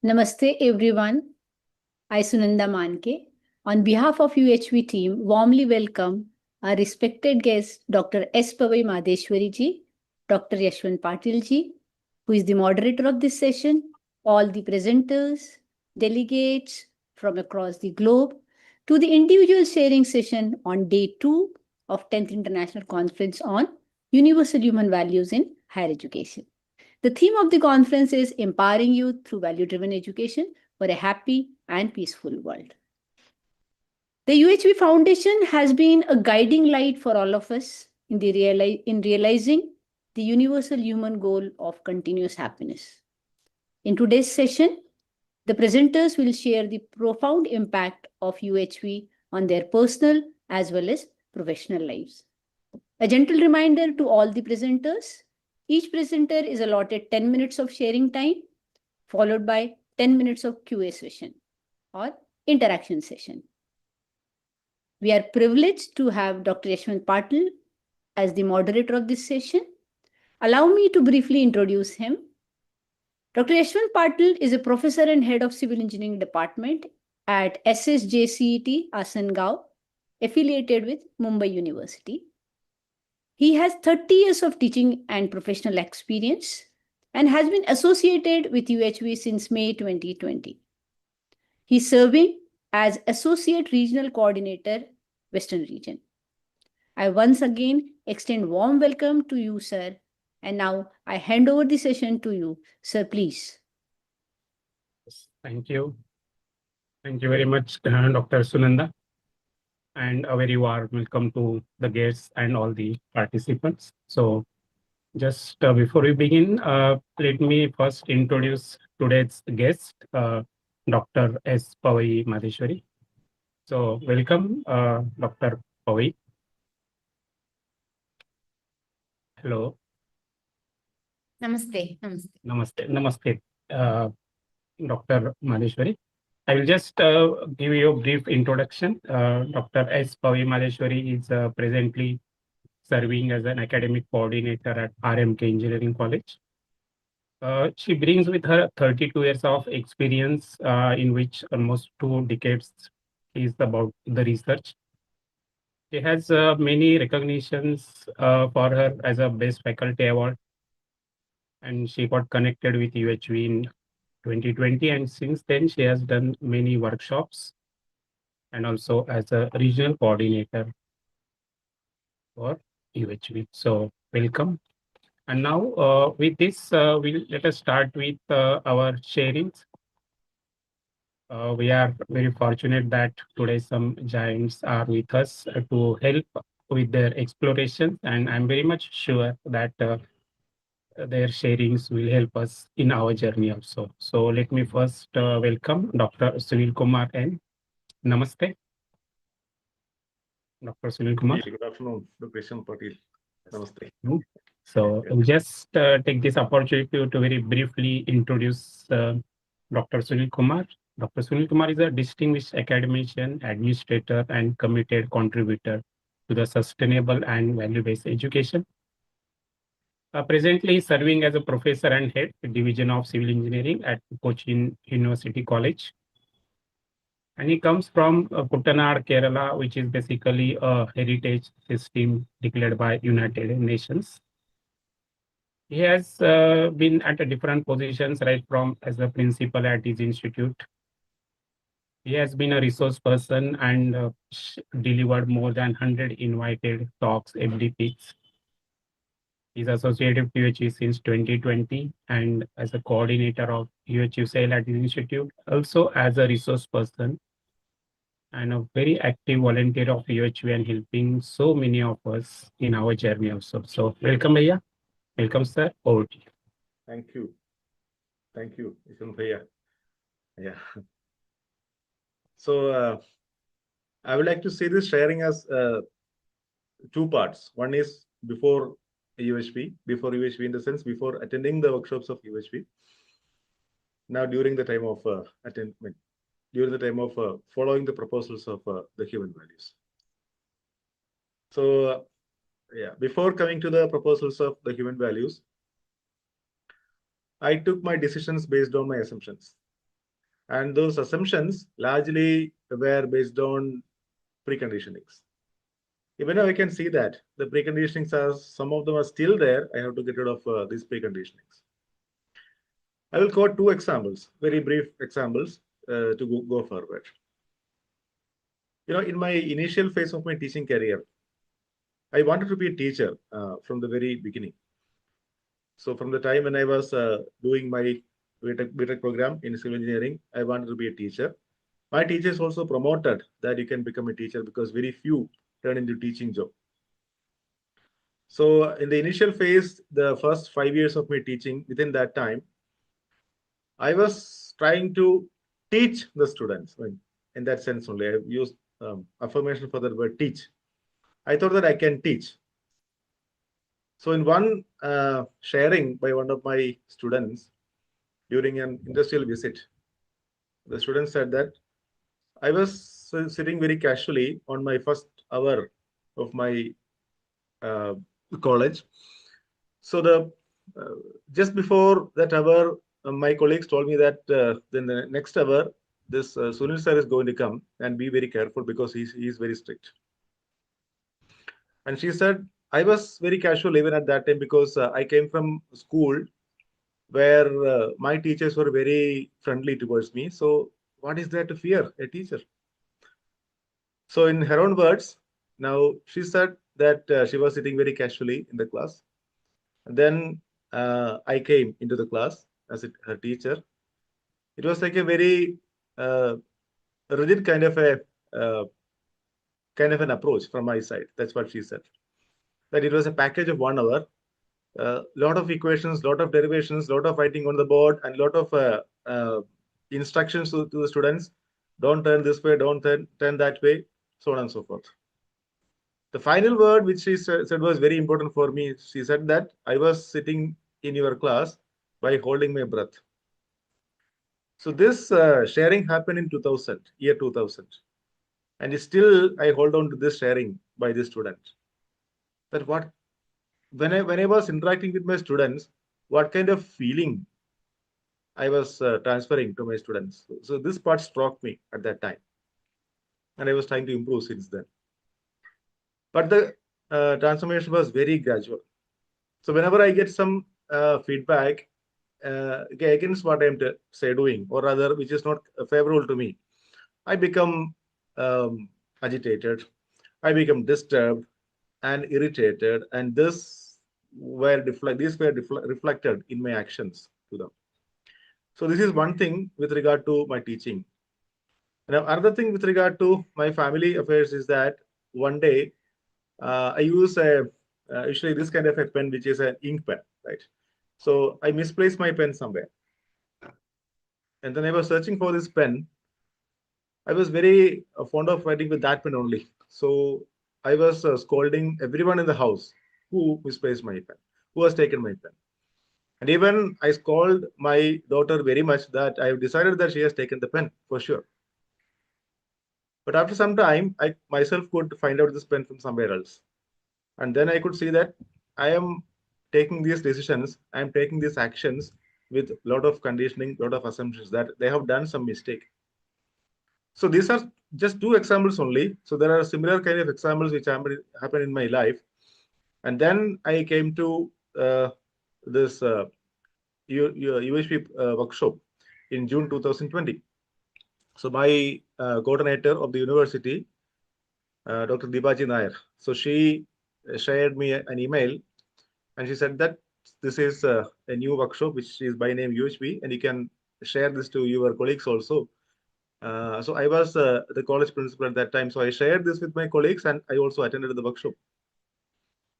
Namaste everyone. I Sunanda Manke. On behalf of UHV team, warmly welcome our respected guest Dr. S. Pavai Madeshwari ji, Dr. Yashwant Patil ji, who is the moderator of this session, all the presenters, delegates from across the globe, to the individual sharing session on day 2 of 10th International Conference on Universal Human Values in Higher Education. The theme of the conference is Empowering Youth Through Value-Driven Education for a Happy and Peaceful World. The UHV Foundation has been a guiding light for all of us in realizing the universal human goal of continuous happiness. In today's session, the presenters will share the profound impact of UHV on their personal as well as professional lives. A gentle reminder to all the presenters, each presenter is allotted 10 minutes of sharing time, followed by 10 minutes of QA session or interaction session. We are privileged to have Dr. Yashwant Patil as the moderator of this session. Allow me to briefly introduce him. Dr. Yashwant Patil is a professor and head of Civil Engineering Department at SSJCET Asangaon, affiliated with Mumbai University. He has 30 years of teaching and professional experience and has been associated with UHV since May 2020. He's serving as Associate Regional Coordinator, Western Region. I once again extend warm welcome to you, sir. And now I hand over the session to you, sir, please. Thank you. Thank you very much, Dr. Sunanda. And a very warm welcome to the guests and all the participants. So just before we begin, let me first introduce today's guest, Dr. S. Pavai Madeshwari. So welcome, Dr. Pavai. Hello. Namaste. Namaste. Namaste. Namaste, Dr. Madeshwari. I will just give you a brief introduction. Dr. S. Pavai Madeshwari is presently serving as an academic coordinator at RMK Engineering College. She brings with her 32 years of experience, in which almost 2 decades is about the research. She has many recognitions for her as a Best Faculty Award, and she got connected with UHV in 2020, and since then she has done many workshops and also as a regional coordinator for UHV. So welcome. And now with this, let us start with our sharings. We are very fortunate that today some giants are with us to help with their exploration, and I'm very much sure that their sharings will help us in our journey also. So let me first welcome Dr. Sunil Kumar N. Namaste. Dr. Sunil Kumar. Good afternoon, Dr. Yashwant Patil. Namaste. So I'll just take this opportunity to very briefly introduce Dr. Sunil Kumar. Dr. Sunil Kumar is a distinguished academician, administrator, and committed contributor to the sustainable and value-based education. Presently serving as a professor and head division of civil engineering at Cochin University College. And he comes from Kuttanad, Kerala, which is basically a heritage system declared by United Nations. He has been at a different positions, right from as a principal at his institute. He has been a resource person and delivered more than 100 invited talks, FDPs. He's associated with UHV since 2020 and as a coordinator of UHV cell at his institute, also as a resource person and a very active volunteer of UHV and helping so many of us in our journey also. So welcome, Bhaiya. Welcome, sir. Over to you. Thank you. Thank you, Yashwant Bhaiya. Yeah. So I would like to see this sharing as 2 parts. One is before UHV in the sense before attending the workshops of UHV. Now during the time of following the proposals of the human values. So yeah, before coming to the proposals of the human values, I took my decisions based on my assumptions. And those assumptions largely were based on preconditionings. Even now I can see that the preconditionings are, some of them are still there. I have to get rid of these preconditionings. I will quote two examples, very brief examples to go forward. In my initial phase of my teaching career, I wanted to be a teacher from the very beginning. So from the time when I was doing my B.Tech program in civil engineering, I wanted to be a teacher. My teachers also promoted that you can become a teacher because very few turn into teaching job. So in the initial phase, the first 5 years of my teaching, within that time, I was trying to teach the students. In that sense only, I used affirmation for the word teach. I thought that I can teach. So in one sharing by one of my students during an industrial visit, the student said that I was sitting very casually on my first hour of my college. So just before that hour, my colleagues told me that then the next hour, this Sunil sir is going to come and be very careful because he's very strict. And she said, I was very casual even at that time because I came from school where my teachers were very friendly towards me. So what is there to fear a teacher? So in her own words, now she said that she was sitting very casually in the class. And then I came into the class as her teacher. It was like a very rigid kind of an approach from my side. That's what she said. That it was a package of 1 hour, lot of equations, lot of derivations, lot of writing on the board, and lot of instructions to the students. Don't turn this way, don't turn that way, so on and so forth. The final word which she said was very important for me. She said that I was sitting in your class by holding my breath. So this sharing happened in 2000, year 2000. And still I hold on to this sharing by this student. That when I was interacting with my students, what kind of feeling I was transferring to my students. So this part struck me at that time. And I was trying to improve since then. But the transformation was very gradual. So whenever I get some feedback against what I'm doing, or rather, which is not favorable to me, I become agitated, I become disturbed and irritated, and these were reflected in my actions to them. So this is one thing with regard to my teaching. Now, another thing with regard to my family affairs is that one day I use usually this kind of a pen, which is an ink pen, right? So I misplaced my pen somewhere. And then I was searching for this pen. I was very fond of writing with that pen only. So I was scolding everyone in the house who misplaced my pen, who has taken my pen. And even I scolded my daughter very much that I have decided that she has taken the pen for sure. But after some time, I myself could find out this pen from somewhere else. And then I could see that I am taking these decisions, I am taking these actions with a lot of conditioning, lot of assumptions that they have done some mistake. So these are just two examples only. So there are similar kind of examples which happen in my life. And then I came to this UHP workshop in June 2020. So my coordinator of the university, Dr. Deepaji Nair, so she shared me an email, and she said that this is a new workshop which is by name UHP, and you can share this to your colleagues also. So I was the college principal at that time, so I shared this with my colleagues, and I also attended the workshop.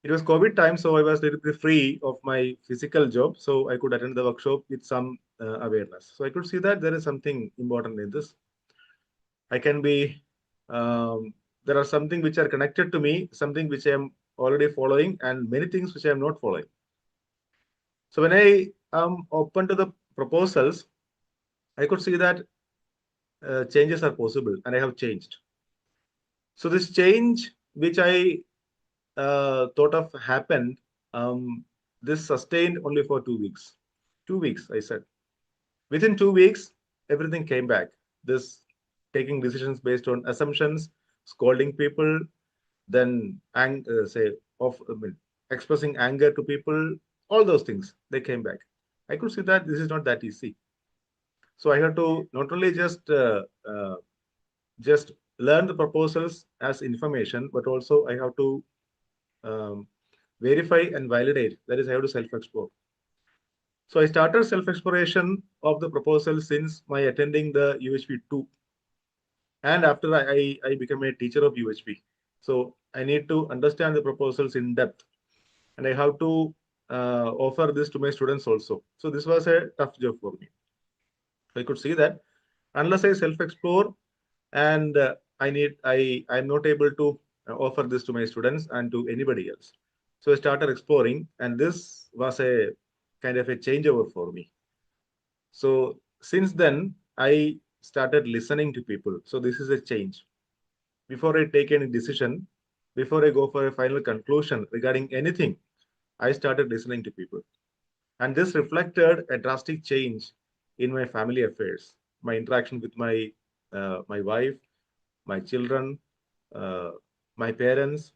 It was COVID time, so I was a little bit free of my physical job, so I could attend the workshop with some awareness. So I could see that there is something important in this. I can be, there are something which are connected to me, something which I am already following, and many things which I am not following. So when I am open to the proposals, I could see that changes are possible, and I have changed. So this change, which I thought of happened, this sustained only for 2 weeks. 2 weeks, I said. Within 2 weeks, everything came back. This taking decisions based on assumptions, scolding people, then expressing anger to people, all those things, they came back. I could see that this is not that easy. So I had to not only just learn the proposals as information, but also I have to verify and validate. That is, I have to self-explore. So I started self-exploration of the proposal since my attending the UHV 2. And after I became a teacher of UHV. So I need to understand the proposals in depth. And I have to offer this to my students also. So this was a tough job for me. I could see that unless I self-explore and I'm not able to offer this to my students and to anybody else. So I started exploring, and this was a kind of a changeover for me. So since then, I started listening to people. So this is a change. Before I take any decision, before I go for a final conclusion regarding anything, I started listening to people. And this reflected a drastic change in my family affairs, my interaction with my wife, my children, my parents,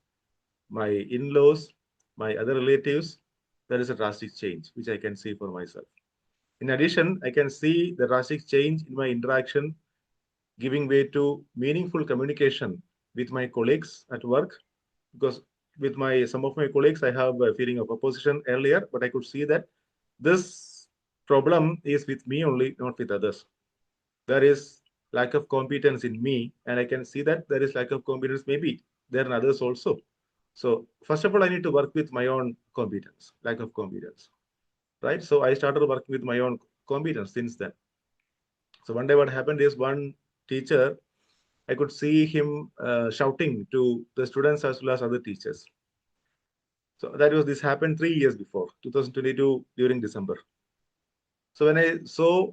my in-laws, my other relatives. There is a drastic change, which I can see for myself. In addition, I can see the drastic change in my interaction, giving way to meaningful communication with my colleagues at work. Because with some of my colleagues, I have a feeling of opposition earlier, but I could see that this problem is with me only, not with others. There is lack of competence in me, and I can see that there is lack of competence maybe there in others also. So first of all, I need to work with my own competence, lack of competence, right? So I started working with my own competence since then. So one day what happened is one teacher, I could see him shouting to the students as well as other teachers. So this happened 3 years before, 2022 during December. So when I saw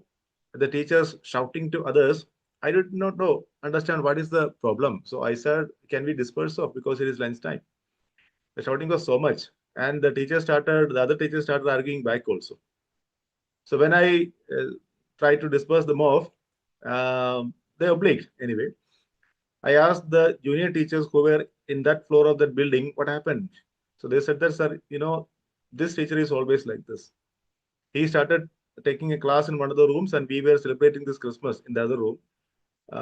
the teachers shouting to others, I did not understand what is the problem. So I said, can we disperse off because it is lunchtime? The shouting was so much. And the other teachers started arguing back also. So when I tried to disperse them off, they obliged anyway. I asked the junior teachers who were in that floor of that building, what happened? So they said that, sir, this teacher is always like this. He started taking a class in one of the rooms, and we were celebrating this Christmas in the other room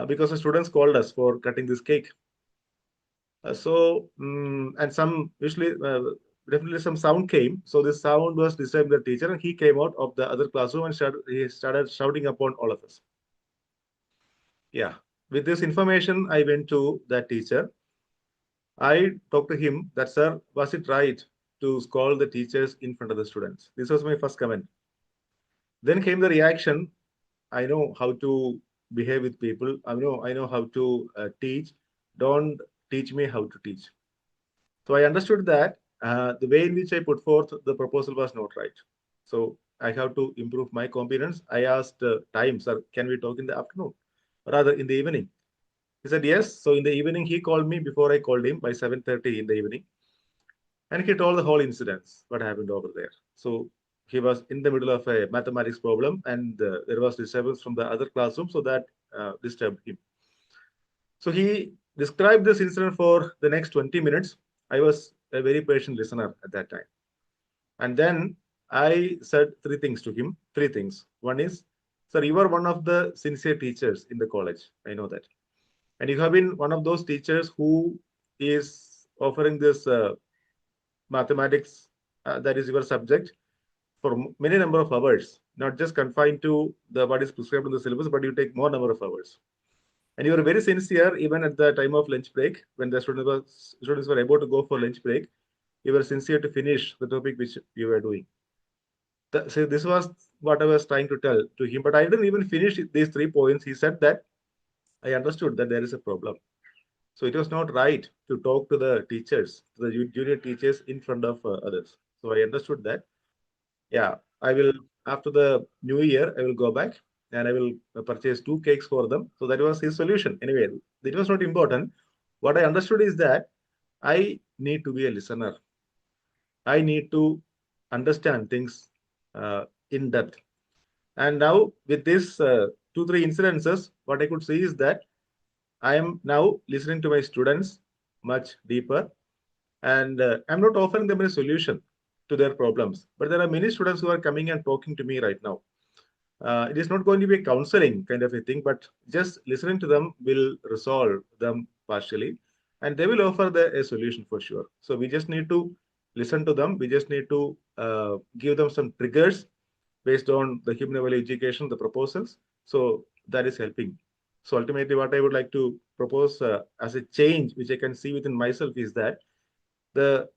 because the students called us for cutting this cake. And definitely some sound came. So this sound was disturbing the teacher, and he came out of the other classroom and he started shouting upon all of us. Yeah. With this information, I went to that teacher. I talked to him that, sir, was it right to scold the teachers in front of the students? This was my first comment. Then came the reaction. I know how to behave with people. I know how to teach. Don't teach me how to teach. So I understood that the way in which I put forth the proposal was not right. So I have to improve my competence. I asked time, sir, can we talk in the afternoon? Rather in the evening. He said yes. So in the evening, he called me before I called him by 7:30 in the evening. And he told the whole incidents, what happened over there. So he was in the middle of a mathematics problem, and there was disturbance from the other classroom, so that disturbed him. So he described this incident for the next 20 minutes. I was a very patient listener at that time. And then I said three things to him. Three things. One is, sir, you are one of the sincere teachers in the college. I know that. And you have been one of those teachers who is offering this mathematics, that is your subject, for many number of hours, not just confined to what is prescribed in the syllabus, but you take more number of hours. And you were very sincere even at the time of lunch break, when the students were about to go for lunch break. You were sincere to finish the topic which you were doing. So this was what I was trying to tell to him, but I didn't even finish these 3 points. He said that I understood that there is a problem. So it was not right to talk to the teachers, to the junior teachers in front of others. So I understood that. Yeah, I will, after the new year, I will go back and I will purchase 2 cakes for them. So that was his solution. Anyway, it was not important. What I understood is that I need to be a listener. I need to understand things in depth. And now with this 2-3 incidences, what I could see is that I am now listening to my students much deeper, and I'm not offering them a solution to their problems. But there are many students who are coming and talking to me right now. It is not going to be a counseling kind of a thing, but just listening to them will resolve them partially, and they will offer a solution for sure. So we just need to listen to them. We just need to give them some triggers based on the human level education, the proposals. So that is helping. So ultimately, what I would like to propose as a change, which I can see within myself, is that the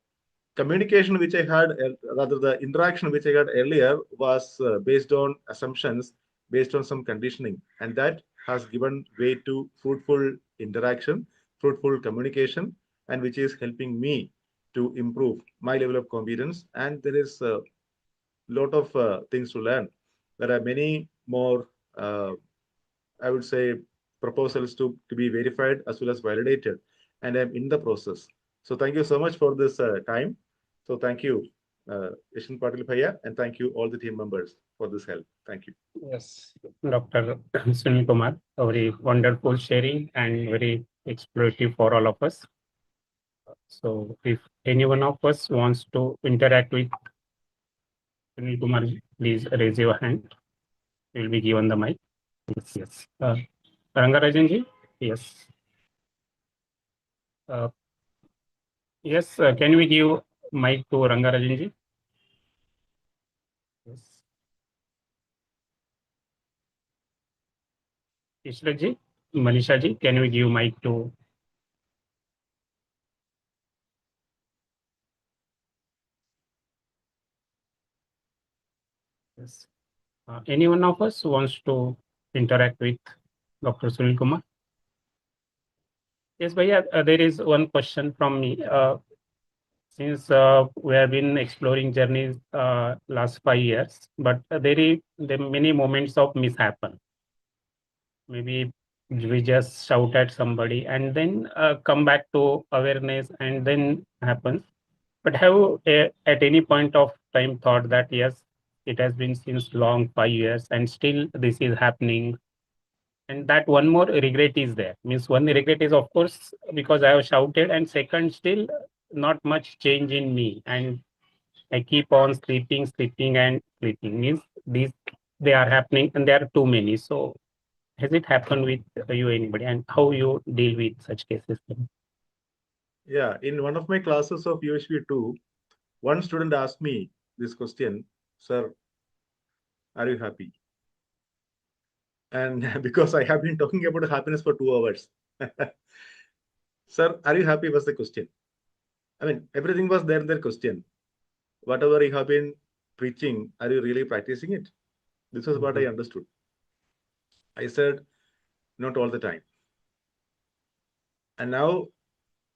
communication which I had, rather the interaction which I had earlier, was based on assumptions, based on some conditioning, and that has given way to fruitful interaction, fruitful communication, and which is helping me to improve my level of competence. And there is a lot of things to learn. There are many more, I would say, proposals to be verified as well as validated, and I'm in the process. So thank you so much for this time. So thank you, Yashwant Patil Bhaiya, and thank you all the team members for this help. Thank you. Yes, Dr. Sunil Kumar, a very wonderful sharing and very explorative for all of us. So if any one of us wants to interact with Sunil Kumar, please raise your hand. You will be given the mic. Yes, yes. Rangarajan ji, yes. Yes, can we give mic to Rangarajan ji? Yes. Ishrat ji, Manisha ji, can we give mic to? Yes. Any one of us wants to interact with Dr. Sunil Kumar? Yes, Bhaiya, there is one question from me. Since we have been exploring journeys last 5 years, but there are many moments of mishappen. Maybe we just shout at somebody and then come back to awareness and then happens. But have at any point of time thought that yes, it has been since long 5 years and still this is happening, and that one more regret is there. Means one regret is of course because I have shouted, and second, still not much change in me, and I keep on sleeping and sleeping. Means these, they are happening and there are too many. So has it happened with you, anybody, and how you deal with such cases? Yeah, in one of my classes of UHV 2, one student asked me this question, "Sir, are you happy?" And because I have been talking about happiness for 2 hours, "Sir, are you happy?" was the question. I mean, everything was there in the question. Whatever you have been preaching, are you really practicing it? This was what I understood. I said, not all the time. And now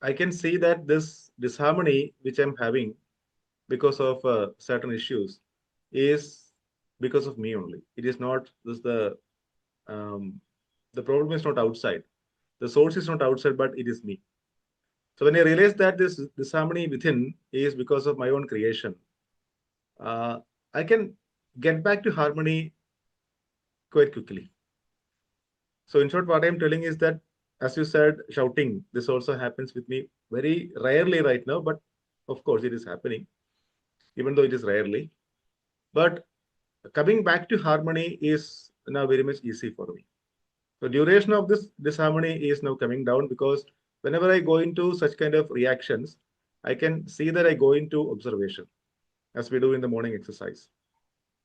I can see that this disharmony which I'm having because of certain issues is because of me only. It is not this the problem is not outside. The source is not outside, but it is me. So when I realize that this disharmony within is because of my own creation, I can get back to harmony quite quickly. So in short, what I'm telling is that, as you said, shouting, this also happens with me very rarely right now, but of course it is happening, even though it is rarely. But coming back to harmony is now very much easy for me. So duration of this disharmony is now coming down because whenever I go into such kind of reactions, I can see that I go into observation, as we do in the morning exercise.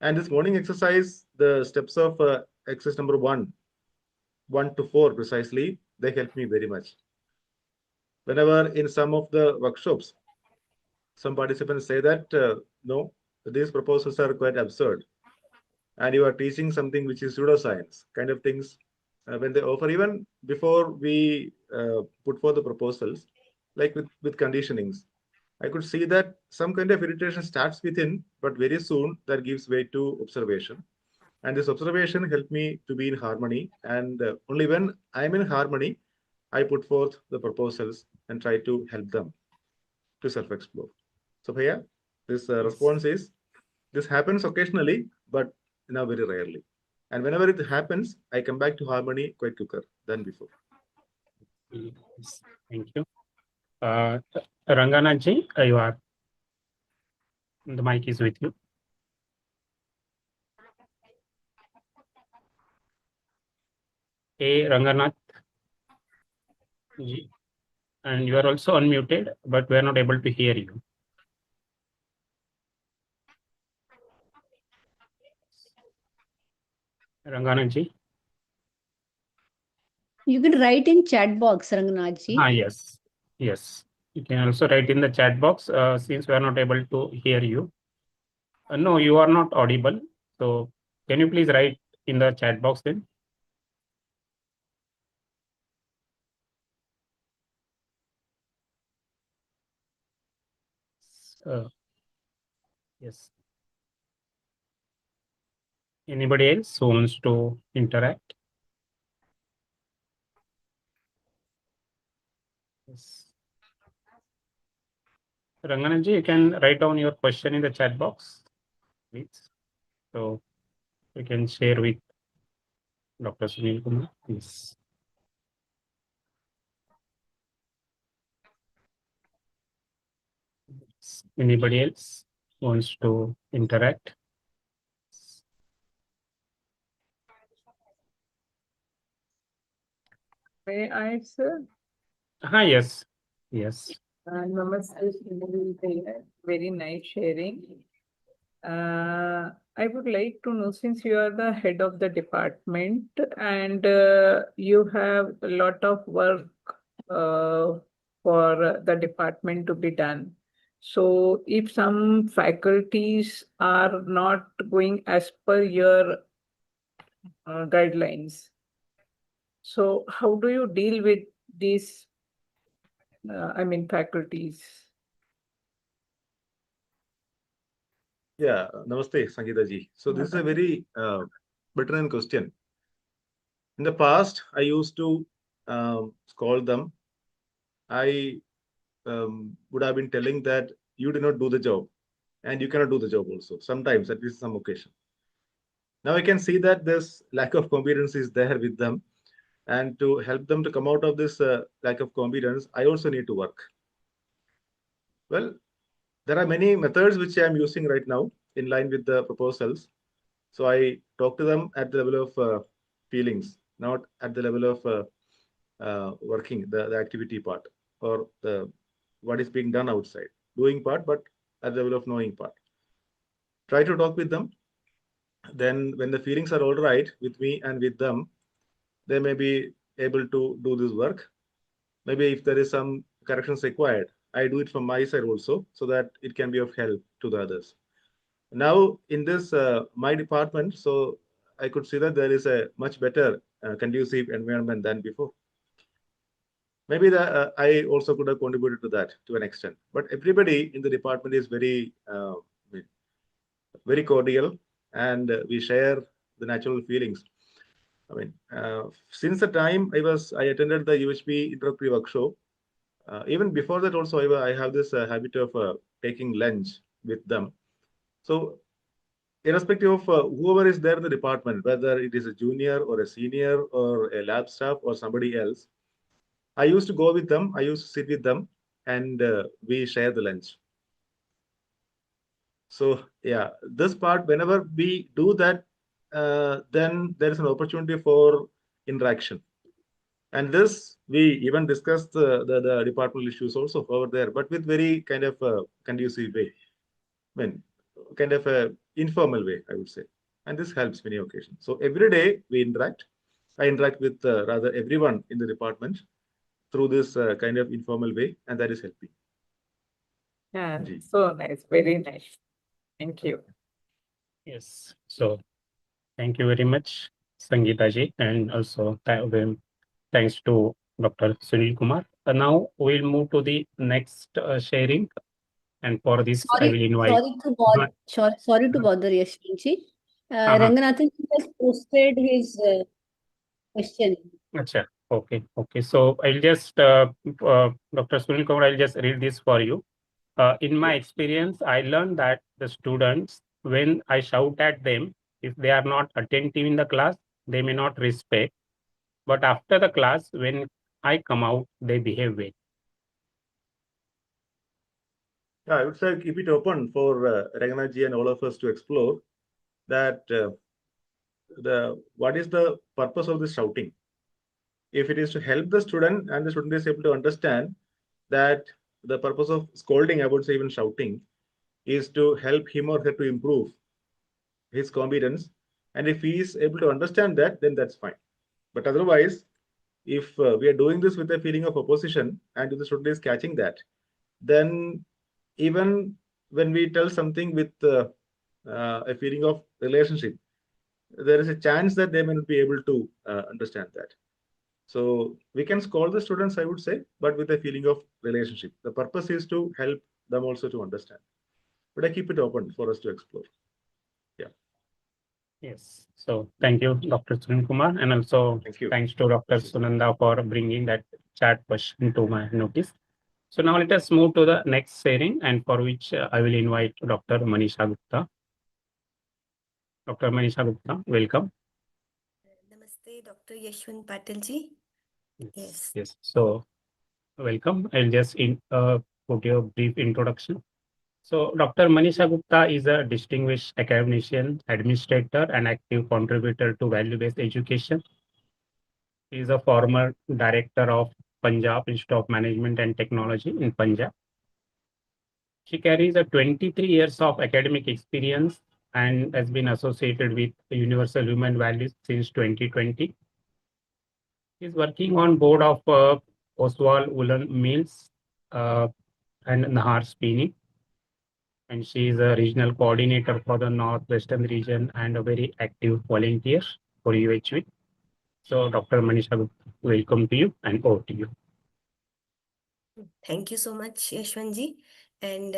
And this morning exercise, the steps of exercise number 1 to 4 precisely, they help me very much. Whenever in some of the workshops, some participants say that, no, these proposals are quite absurd, and you are teaching something which is pseudoscience kind of things. When they offer, even before we put forth the proposals, like with conditionings, I could see that some kind of irritation starts within, but very soon that gives way to observation. And this observation helped me to be in harmony. And only when I'm in harmony, I put forth the proposals and try to help them to self-explore. So, Bhaiya, this response is, this happens occasionally, but now very rarely. And whenever it happens, I come back to harmony quite quicker than before. Yes, thank you. Ranganaji, you are. The mic is with you. Hey, Ranganath ji, and you are also unmuted, but we are not able to hear you. Ranganath ji. You can write in chat box, Ranganath ji. Yes, yes. You can also write in the chat box since we are not able to hear you. No, you are not audible. So can you please write in the chat box then? Yes. Anybody else who wants to interact? Yes. Rangananji, you can write down your question in the chat box, please. So we can share with Dr. Sunil Kumar, please. Anybody else wants to interact? May I, sir? Yes, yes. Namaste, very nice sharing. I would like to know, since you are the head of the department and you have a lot of work for the department to be done. So if some faculties are not going as per your guidelines, so how do you deal with these, faculties? Yeah, namaste, Sangeeta ji. So this is a very pertinent question. In the past, I used to scold them. I would have been telling that you did not do the job and you cannot do the job also, sometimes, at least some occasion. Now I can see that this lack of competence is there with them. And to help them to come out of this lack of competence, I also need to work. Well, there are many methods which I am using right now in line with the proposals. So I talk to them at the level of feelings, not at the level of working, the activity part or the what is being done outside, doing part, but at the level of knowing part. Try to talk with them. Then when the feelings are all right with me and with them, they may be able to do this work. Maybe if there is some corrections required, I do it from my side also, so that it can be of help to the others. Now in this my department, so I could see that there is a much better conducive environment than before. Maybe I also could have contributed to that to an extent, but everybody in the department is very cordial, and we share the natural feelings. I mean, since the time I attended the UHP introductory workshop, even before that also I have this habit of taking lunch with them. So irrespective of whoever is there in the department, whether it is a junior or a senior or a lab staff or somebody else, I used to go with them, I used to sit with them, and we share the lunch. So yeah, this part, whenever we do that, then there is an opportunity for interaction. And this, we even discussed the departmental issues also over there, but with very kind of conducive way. I mean, kind of a informal way, I would say. And this helps many occasions. So every day we interact. I interact with rather everyone in the department through this kind of informal way, and that is helping. Yeah, Ji. so nice, very nice. Thank you. Yes. So thank you very much, Sangeeta ji, and also thanks to Dr. Sunil Kumar. Now we'll move to the next sharing. And for this, I will invite. Sorry to bother Yashwant ji. Uh-huh. Ranganathan has posted his question. Achha. Okay. So I'll just, Dr. Sunil Kumar, I'll just read this for you. In my experience, I learned that the students, when I shout at them, If they are not attentive in the class, they may not respect. But after the class, when I come out, they behave well. Yeah, I would say keep it open for Raghunath and all of us to explore that what is the purpose of this shouting. If it is to help the student and the student is able to understand that the purpose of scolding, I would say even shouting, is to help him or her to improve his competence. And if he is able to understand that, then that's fine. But otherwise, if we are doing this with a feeling of opposition and if the student is catching that, then even when we tell something with a feeling of relationship, there is a chance that they may not be able to understand that. So we can scold the students, I would say, but with a feeling of relationship. The purpose is to help them also to understand. But I keep it open for us to explore. Yeah. Yes. So thank you, Dr. Sunil Kumar, and also Thank you. thanks to Dr. Sunanda for bringing that chat question to my notice. So now let us move to the next sharing, and for which I will invite Dr. Manisha Gupta. Dr. Manisha Gupta, welcome. Namaste, Dr. Yashwant Patil ji. Yes. Yes. So welcome. I'll just put your brief introduction. So Dr. Manisha Gupta is a distinguished academician, administrator, and active contributor to value-based education. He is a former director of Punjab Institute of Management and Technology in Punjab. She carries a 23 years of academic experience and has been associated with Universal Human Values since 2020. She is working on board of Oswald Woolen Mills and Nahar Spinning. And she is a regional coordinator for the Northwestern region and a very active volunteer for UHV. So Dr. Manisha Gupta, welcome to you and over to you. Thank you so much, Yashwant ji. And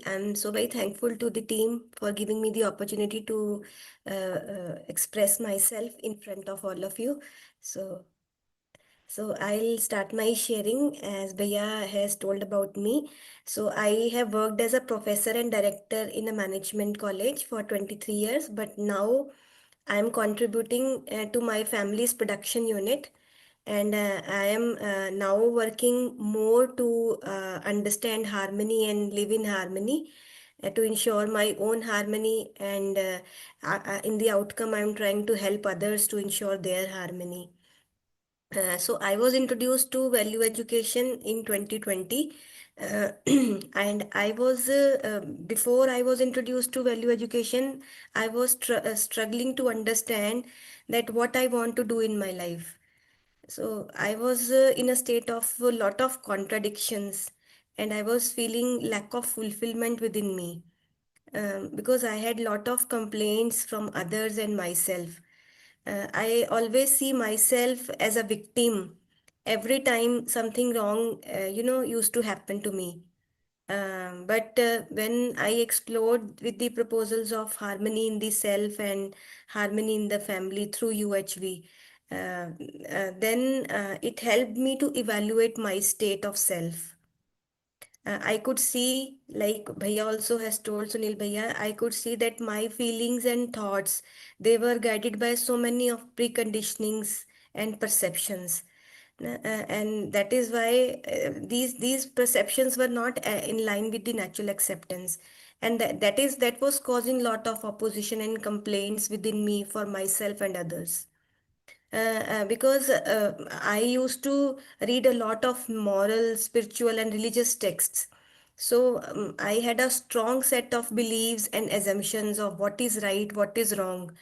I'm so very thankful to the team for giving me the opportunity to express myself in front of all of you. So I'll start my sharing as Bhaiya has told about me. So I have worked as a professor and director in a management college for 23 years, but now I'm contributing to my family's production unit, and I am now working more to understand harmony and live in harmony to ensure my own harmony, and in the outcome I'm trying to help others to ensure their harmony. So I was introduced to value education in 2020, and I was before I was introduced to value education, I was struggling to understand that what I want to do in my life. So I was in a state of a lot of contradictions, and I was feeling lack of fulfillment within me, because I had lot of complaints from others and myself. I always see myself as a victim every time something wrong, used to happen to me. But when I explored with the proposals of harmony in the self and harmony in the family through UHV, then it helped me to evaluate my state of self. I could see, like Bhaiya also has told Sunil Bhaiya, I could see that my feelings and thoughts, they were guided by so many of preconditionings and perceptions. And that is why these perceptions were not in line with the natural acceptance. And that was causing lot of opposition and complaints within me for myself and others. Because I used to read a lot of moral, spiritual, and religious texts. So I had a strong set of beliefs and assumptions of what is right, what is wrong.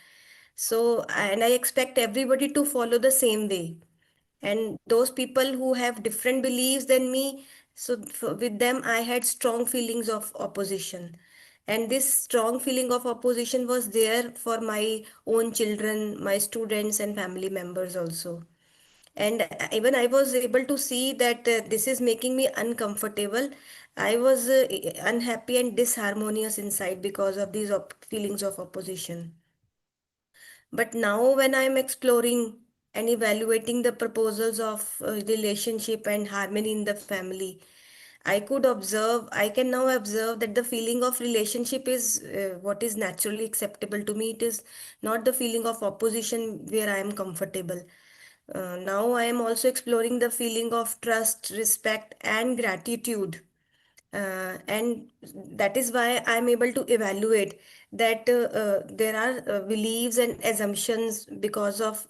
So, and I expect everybody to follow the same way. And those people who have different beliefs than me, so with them, I had strong feelings of opposition. And this strong feeling of opposition was there for my own children, my students, and family members also. And even I was able to see that this is making me uncomfortable. I was unhappy and disharmonious inside because of these feelings of opposition. But now, when I'm exploring and evaluating the proposals of relationship and harmony in the family, I can now observe that the feeling of relationship is what is naturally acceptable to me. It is not the feeling of opposition where I am comfortable. Now I am also exploring the feeling of trust, respect, and gratitude. And that is why I'm able to evaluate that there are beliefs and assumptions because of,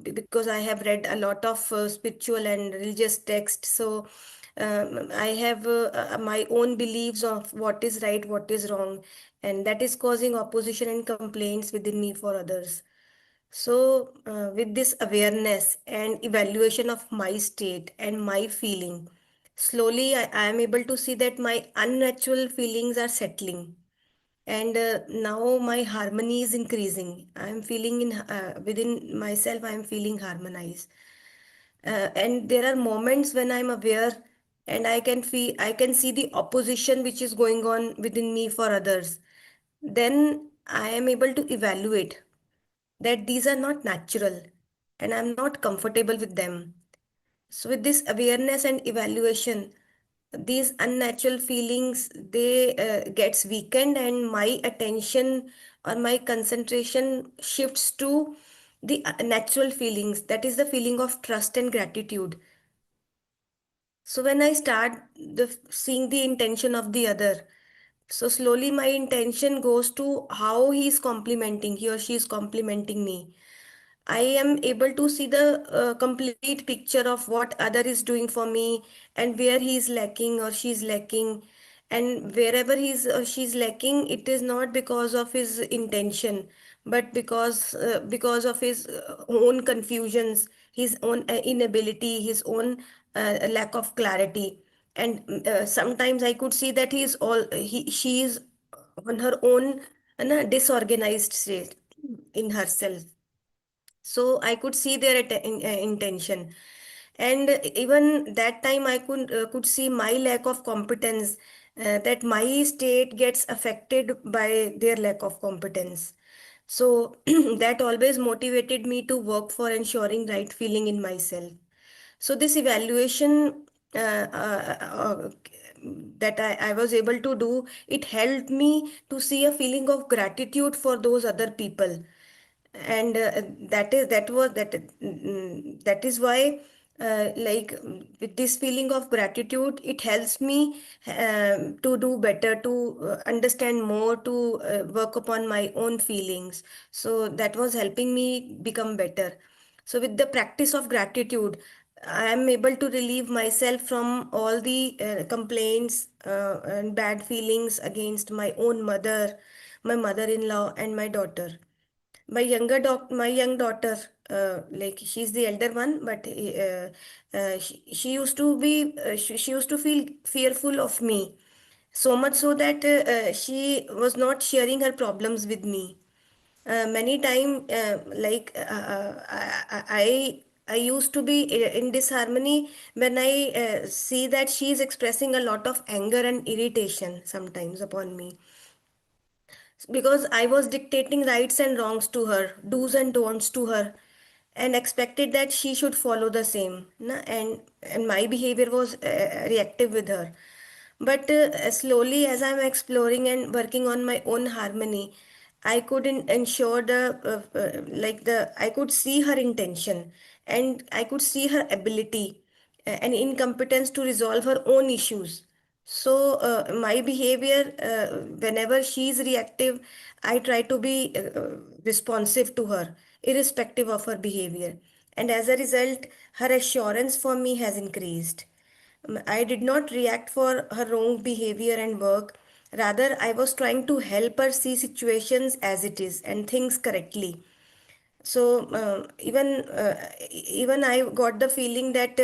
because I have read a lot of spiritual and religious texts. So I have my own beliefs of what is right, what is wrong, and that is causing opposition and complaints within me for others. So, with this awareness and evaluation of my state and my feeling, slowly I am able to see that my unnatural feelings are settling. And now my harmony is increasing. I am feeling within myself, I am feeling harmonized. And there are moments when I'm aware and I can see the opposition which is going on within me for others. Then I am able to evaluate that these are not natural and I'm not comfortable with them. So with this awareness and evaluation, these unnatural feelings they gets weakened and my attention or my concentration shifts to the natural feelings, that is the feeling of trust and gratitude. So when I start seeing the intention of the other, so slowly my intention goes to how he or she is complimenting me. I am able to see the complete picture of what other is doing for me and where he is lacking or she is lacking. And wherever he's or she's lacking, it is not because of his intention, but because of his own confusions, his own inability, his own lack of clarity. And sometimes I could see that she is on her own in a disorganized state in herself. So I could see their intention, and even that time I could see my lack of competence, that my state gets affected by their lack of competence. So that always motivated me to work for ensuring right feeling in myself. So this evaluation that I was able to do, it helped me to see a feeling of gratitude for those other people. And that is why with this feeling of gratitude, it helps me to do better, to understand more, to work upon my own feelings. So that was helping me become better. So with the practice of gratitude, I am able to relieve myself from all the complaints and bad feelings against my own mother, my mother-in-law, and my daughter. My young daughter, like she's the elder one, but she used to she used to feel fearful of me, so much so that she was not sharing her problems with me. Many time, I used to be in disharmony when I see that she is expressing a lot of anger and irritation sometimes upon me, because I was dictating rights and wrongs to her, do's and don'ts to her, and expected that she should follow the same. And my behavior was reactive with her. But slowly, as I'm exploring and working on my own harmony, I could ensure I could see her intention, and I could see her ability and incompetence to resolve her own issues. So my behavior, whenever she is reactive, I try to be responsive to her, irrespective of her behavior. And as a result, her assurance for me has increased. I did not react for her wrong behavior and work. Rather, I was trying to help her see situations as it is and things correctly. So even I got the feeling that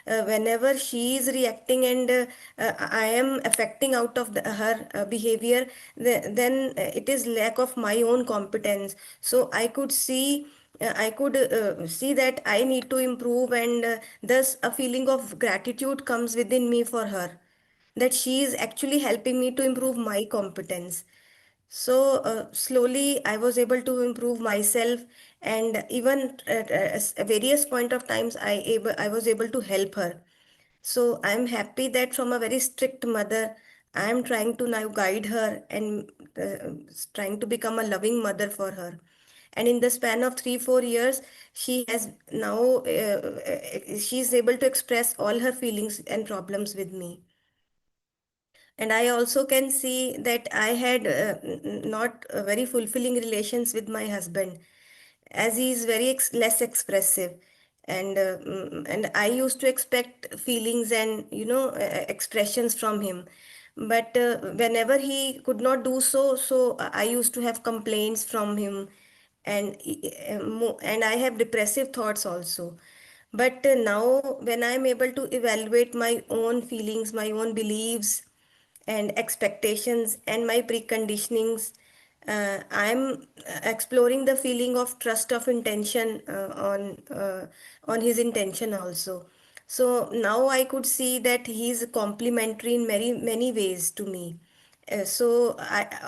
whenever she is reacting and I am affecting out of her behavior, then it is lack of my own competence. So I could see that I need to improve, and thus a feeling of gratitude comes within me for her, that she is actually helping me to improve my competence. So slowly I was able to improve myself, and even at various point of times I was able to help her. So I'm happy that from a very strict mother, I'm trying to now guide her and trying to become a loving mother for her. And in the span of 3-4 years, she has now she's able to express all her feelings and problems with me. And I also can see that I had not very fulfilling relations with my husband, as he is very less expressive. And I used to expect feelings and expressions from him, but whenever he could not do so, I used to have complaints from him, and I have depressive thoughts also. But now, when I'm able to evaluate my own feelings, my own beliefs, and expectations and my preconditionings, I'm exploring the feeling of trust of intention on his intention also. So now I could see that he's complimentary in many many ways to me. So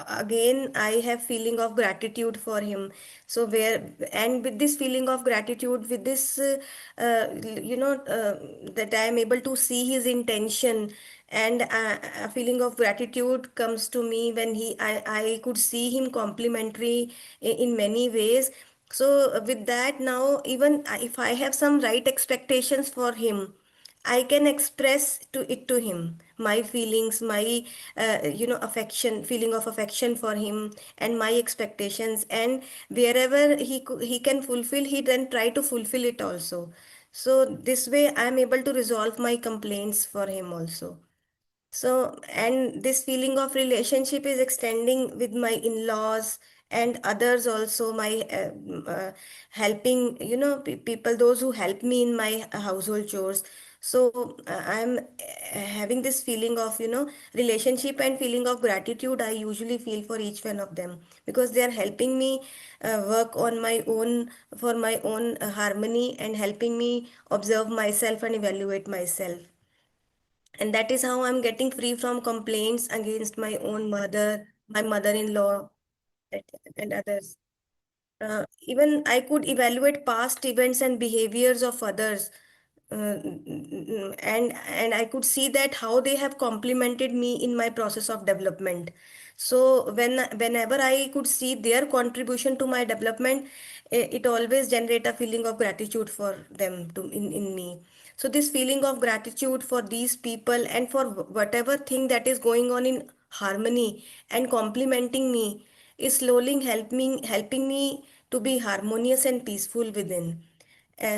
again, I have feeling of gratitude for him. So where, and with this feeling of gratitude, with this that I am able to see his intention, and a feeling of gratitude comes to me when I could see him complimentary in many ways. So with that, now even if I have some right expectations for him, I can express to him my feelings, my affection, feeling of affection for him, and my expectations. And wherever he can fulfill, he then try to fulfill it also. So this way, I am able to resolve my complaints for him also. So, and this feeling of relationship is extending with my in-laws and others also, my helping, people, those who help me in my household chores. So, I'm having this feeling of, relationship and feeling of gratitude I usually feel for each one of them, because they are helping me work on my own, for my own harmony, and helping me observe myself and evaluate myself. And that is how I'm getting free from complaints against my own mother, my mother-in-law, and others. Even I could evaluate past events and behaviors of others, and I could see that how they have complimented me in my process of development. So whenever I could see their contribution to my development, it always generate a feeling of gratitude for them in me. So this feeling of gratitude for these people and for whatever thing that is going on in harmony and complimenting me is slowly helping me to be harmonious and peaceful within.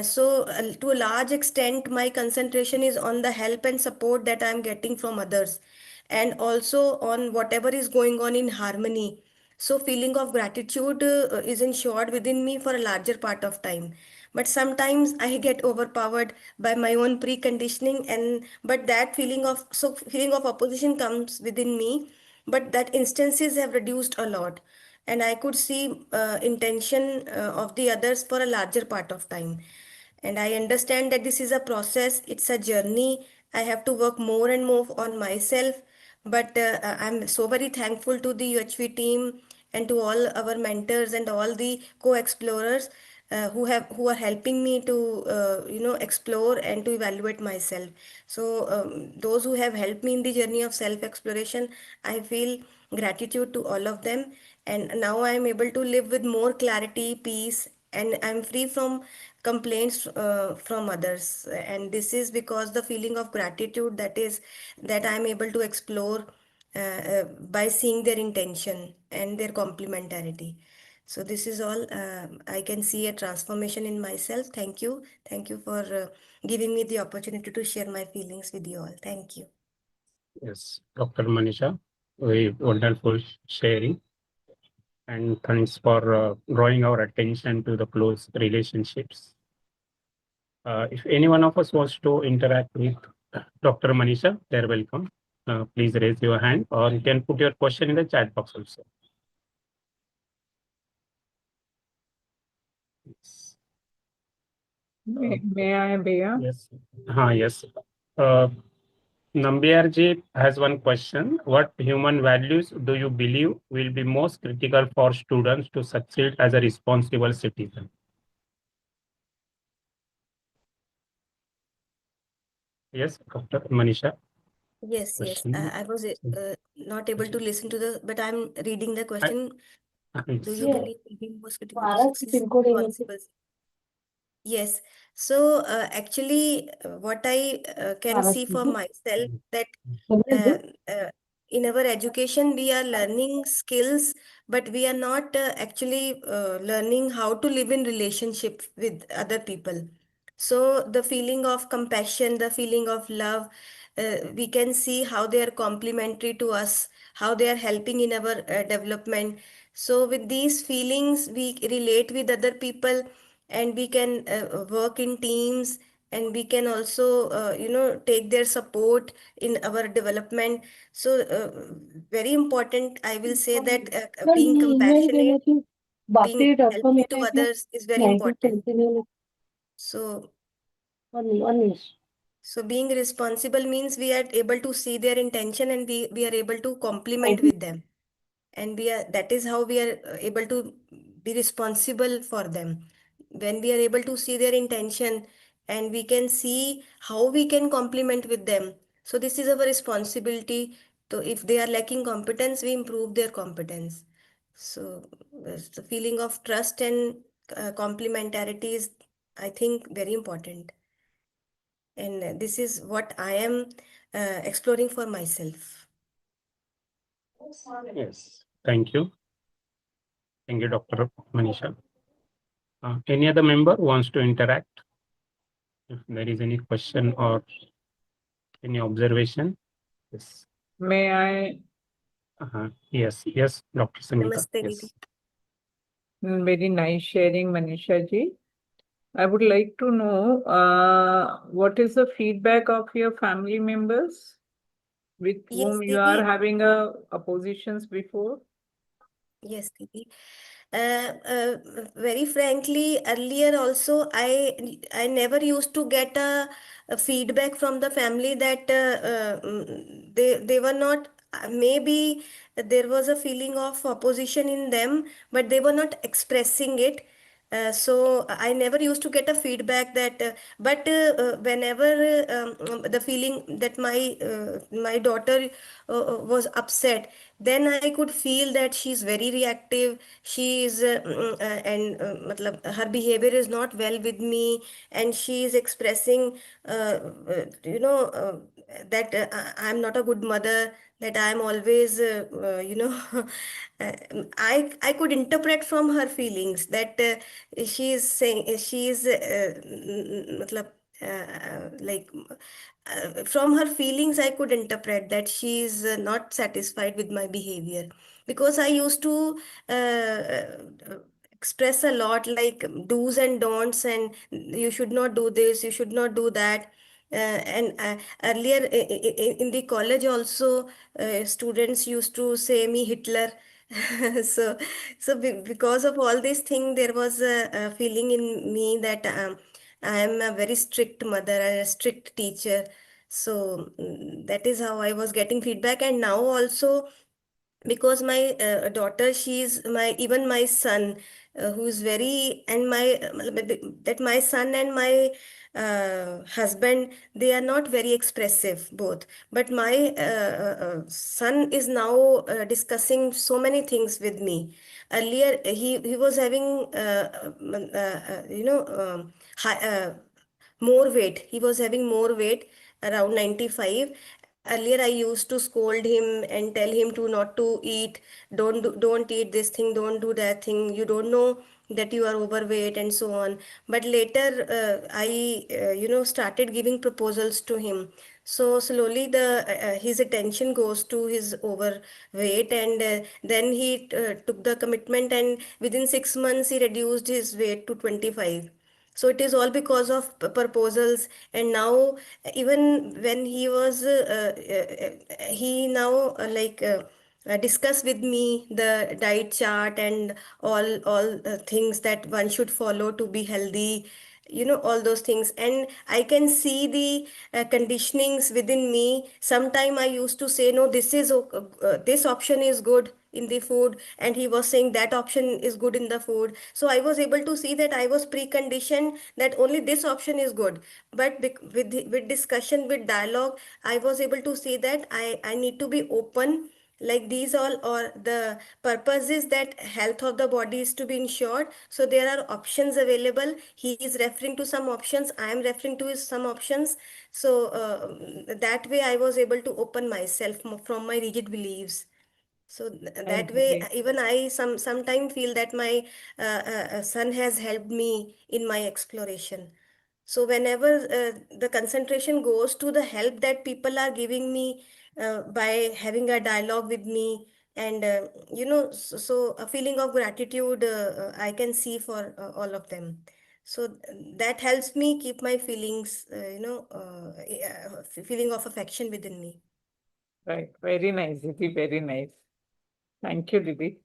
So, to a large extent, my concentration is on the help and support that I'm getting from others, and also on whatever is going on in harmony. So, feeling of gratitude is ensured within me for a larger part of time. But sometimes I get overpowered by my own preconditioning, and but that feeling of opposition comes within me. But that instances have reduced a lot, and I could see intention of the others for a larger part of time. And I understand that this is a process, it's a journey. I have to work more and more on myself. But I'm so very thankful to the UHV team and to all our mentors and all the co-explorers who are helping me to explore and to evaluate myself. So those who have helped me in the journey of self exploration, I feel gratitude to all of them. And now I am able to live with more clarity, peace, and I'm free from complaints from others. And this is because the feeling of gratitude that I'm able to explore by seeing their intention and their complementarity. So this is all. I can see a transformation in myself. Thank you. Thank you for giving me the opportunity to share my feelings with you all. Thank you. Yes, Dr. Manisha, very wonderful sharing. And thanks for drawing our attention to the close relationships. If any one of us wants to interact with Dr. Manisha, they're welcome. Please raise your hand, or you can put your question in the chat box also. Yes. May I, Bea? Yes. Yes. Nambiar ji has one question. What human values do you believe will be most critical for students to succeed as a responsible citizen? Yes, Dr. Manisha. Yes, Question. I was not able to listen to but I'm reading the question. Do you Yeah. believe living was critical to Maharashtra success? pin code ఏంటి? Responsible. Yes. So actually, what I can see Maharashtra for pin. myself that ఎవరిది? in our education we are learning skills, but we are not actually learning how to live in relationship with other people. So the feeling of compassion, the feeling of love, we can see how they are complementary to us, how they are helping in our development. So with these feelings, we relate with other people, and we can work in teams, and we can also take their support in our development. So very important, I will say that sir being మీ email compassionate, ఏమైతే being birthday dot com helpful to ఏమైతే others is very important. 1979 So one years so being responsible means we are able to see their intention, and we are able to compliment with them, and that is how we are able to be responsible for them. When we are able to see their intention, and we can see how we can compliment with them, so this is our responsibility. So if they are lacking competence, we improve their competence. So the feeling of trust and complementarity is, I think, very important, and this is what I am exploring for myself. Yes. Thank you. Thank you, Dr. Manisha. Any other member wants to interact? If there is any question or any observation? Yes. May I? Yes, Dr. Sangeeta. Namaste, Yes. Didi. Very nice sharing, Manisha ji. I would like to know what is the feedback of your family members with Yes, whom you Didi. are having oppositions before? Yes, Didi. Very frankly, earlier also, I never used to get a feedback from the family that they were not. Maybe there was a feeling of opposition in them, but they were not expressing it. So I never used to get a feedback that, but whenever the feeling that my daughter was upset, then I could feel that she's very reactive. She is and matlab, her behavior is not well with me, and she is expressing that I'm not a good mother, that I'm always I could interpret from her feelings that she is saying she is matlab, like from her feelings I could interpret that she is not satisfied with my behavior, because I used to express a lot, like do's and don'ts, and you should not do this, you should not do that. And earlier in the college also, students used to say me Hitler. so because of all these things, there was a feeling in me that I am a very strict mother, a strict teacher. So that is how I was getting feedback. And now also, because my daughter, she's my, even my son, who's very, and my that my son and my husband, they are not very expressive both, but my son is now discussing so many things with me. Earlier he was having high, more weight. He was having more weight, around 95. Earlier I used to scold him and tell him to not to eat, don't eat this thing, don't do that thing, you don't know that you are overweight, and so on. But later I started giving proposals to him. So slowly the his attention goes to his overweight, and then he took the commitment, and within 6 months he reduced his weight to 25. So it is all because of proposals. And now, even when he was he now discuss with me the diet chart and all things that one should follow to be healthy, all those things. And I can see the conditionings within me. Sometime I used to say, no, this is this option is good, in the food, and he was saying that option is good in the food. So I was able to see that I was preconditioned that only this option is good. But with discussion, with dialogue, I was able to see that I need to be open, like these all, or the purpose is that health of the body is to be ensured, so there are options available. He is referring to some options, I am referring to some options. So that way I was able to open myself from my rigid beliefs. So that way, Agree. even I sometimes feel that my son has helped me in my exploration. So whenever the concentration goes to the help that people are giving me by having a dialogue with me, and so a feeling of gratitude I can see for all of them. So that helps me keep my feelings, feeling of affection within me. Right. Very nice, Didi. Very nice. Thank you, Didi.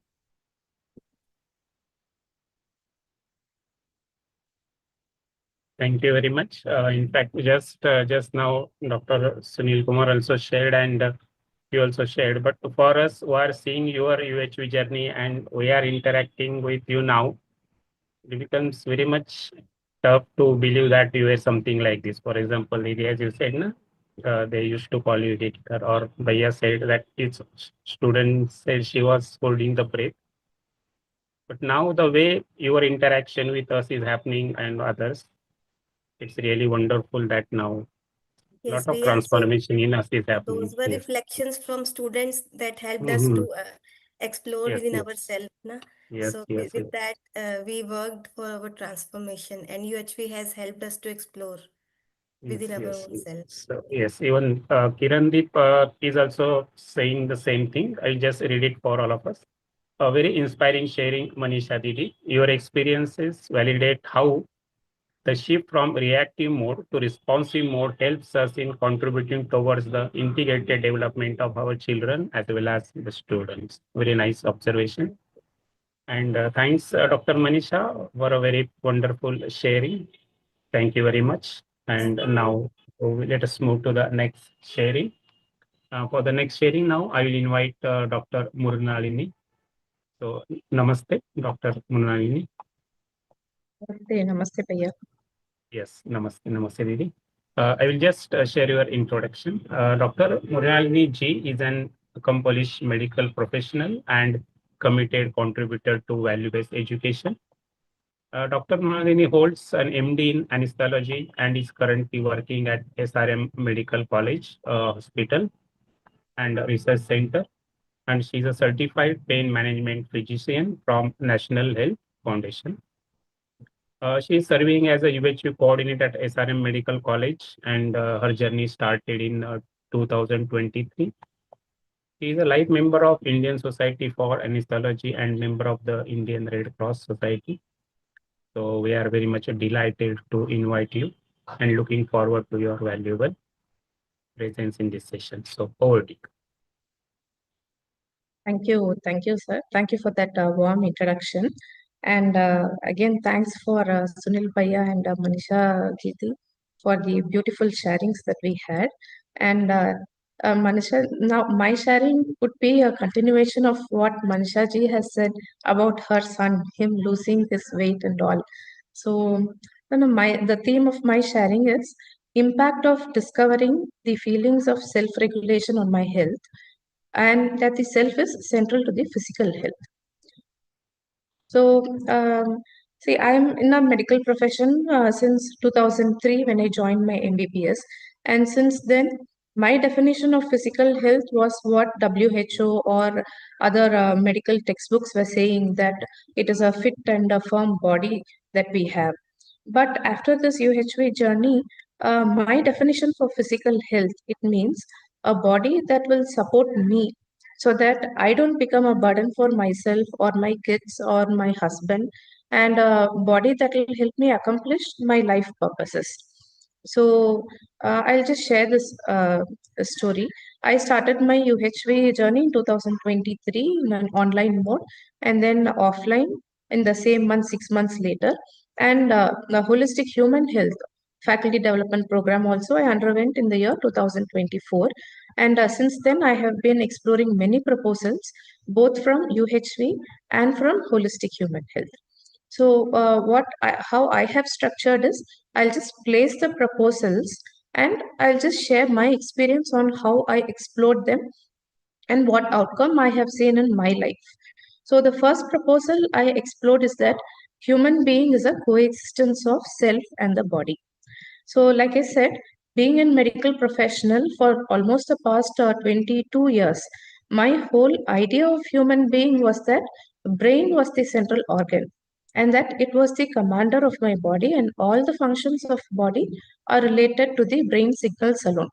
Thank you very much. In fact, just now, Dr. Sunil Kumar also shared, and you also shared. But for us who are seeing your UHV journey and we are interacting with you now, it becomes very much tough to believe that you were something like this. For example, Nidhi, as you said, na, they used to call you editor, or Bhaiya said that his student said she was holding the breath. But now the way your interaction with us is happening and others, it's really wonderful that now a Yes, lot of Priya. So transformation in us is happening. those were Yes. reflections from students that helped us Mhm. to explore Yes, within yes, ourselves. Na? yes, So yes, yes. with that, we worked for our transformation, and UHV has helped us to explore Yes, within our yes, own yes. self. So, yes, even Kirandeep is also saying the same thing. I'll just read it for all of us. A very inspiring sharing, Manisha Didi. Your experiences validate how the shift from reactive mode to responsive mode helps us in contributing towards the integrated development of our children as well as the students. Very nice observation. And thanks, Dr. Manisha, for a very wonderful sharing. Thank you very much. And Thank you. now let us move to the next sharing. For the next sharing now, I will invite Dr. Murnalini. So, namaste, Dr. Murnalini. Namaste, Bhaiya. Yes, namaste, namaste, Didi. I will just share your introduction. Dr. Murnalini Ji is an accomplished medical professional and committed contributor to value-based education. Dr. Murnalini holds an MD in anesthesiology and is currently working at SRM Medical College Hospital and Research Center. And she's a certified pain management physician from National Health Foundation. She is serving as a UHU coordinator at SRM Medical College, and her journey started in 2023. She is a life member of Indian Society for Anesthesiology and member of the Indian Red Cross Society. So we are very much delighted to invite you and looking forward to your valuable presence in this session. So over to you. Thank you, sir. Thank you for that warm introduction. And again, thanks for Sunil Bhaiya and Manisha Giti for the beautiful sharings that we had. And Manisha, now my sharing would be a continuation of what Manisha ji has said about her son, him losing his weight and all. So, the theme of my sharing is impact of discovering the feelings of self-regulation on my health, and that the self is central to the physical health. So, see, I'm in a medical profession since 2003 when I joined my MBBS, and since then, my definition of physical health was what WHO or other medical textbooks were saying, that it is a fit and a firm body that we have. But after this UHV journey, my definition for physical health, it means a body that will support me so that I don't become a burden for myself or my kids or my husband, and a body that will help me accomplish my life purposes. So I'll just share this story. I started my UHV journey in 2023 in an online mode, and then offline in the same month, 6 months later. And the holistic human health faculty development program also I underwent in the year 2024. And since then, I have been exploring many proposals, both from UHV and from holistic human health. So, how I have structured is, I'll just place the proposals and I'll just share my experience on how I explored them and what outcome I have seen in my life. So, the first proposal I explored is that human being is a coexistence of self and the body. So, like I said, being in medical professional for almost the past 22 years, my whole idea of human being was that brain was the central organ and that it was the commander of my body, and all the functions of body are related to the brain signals alone.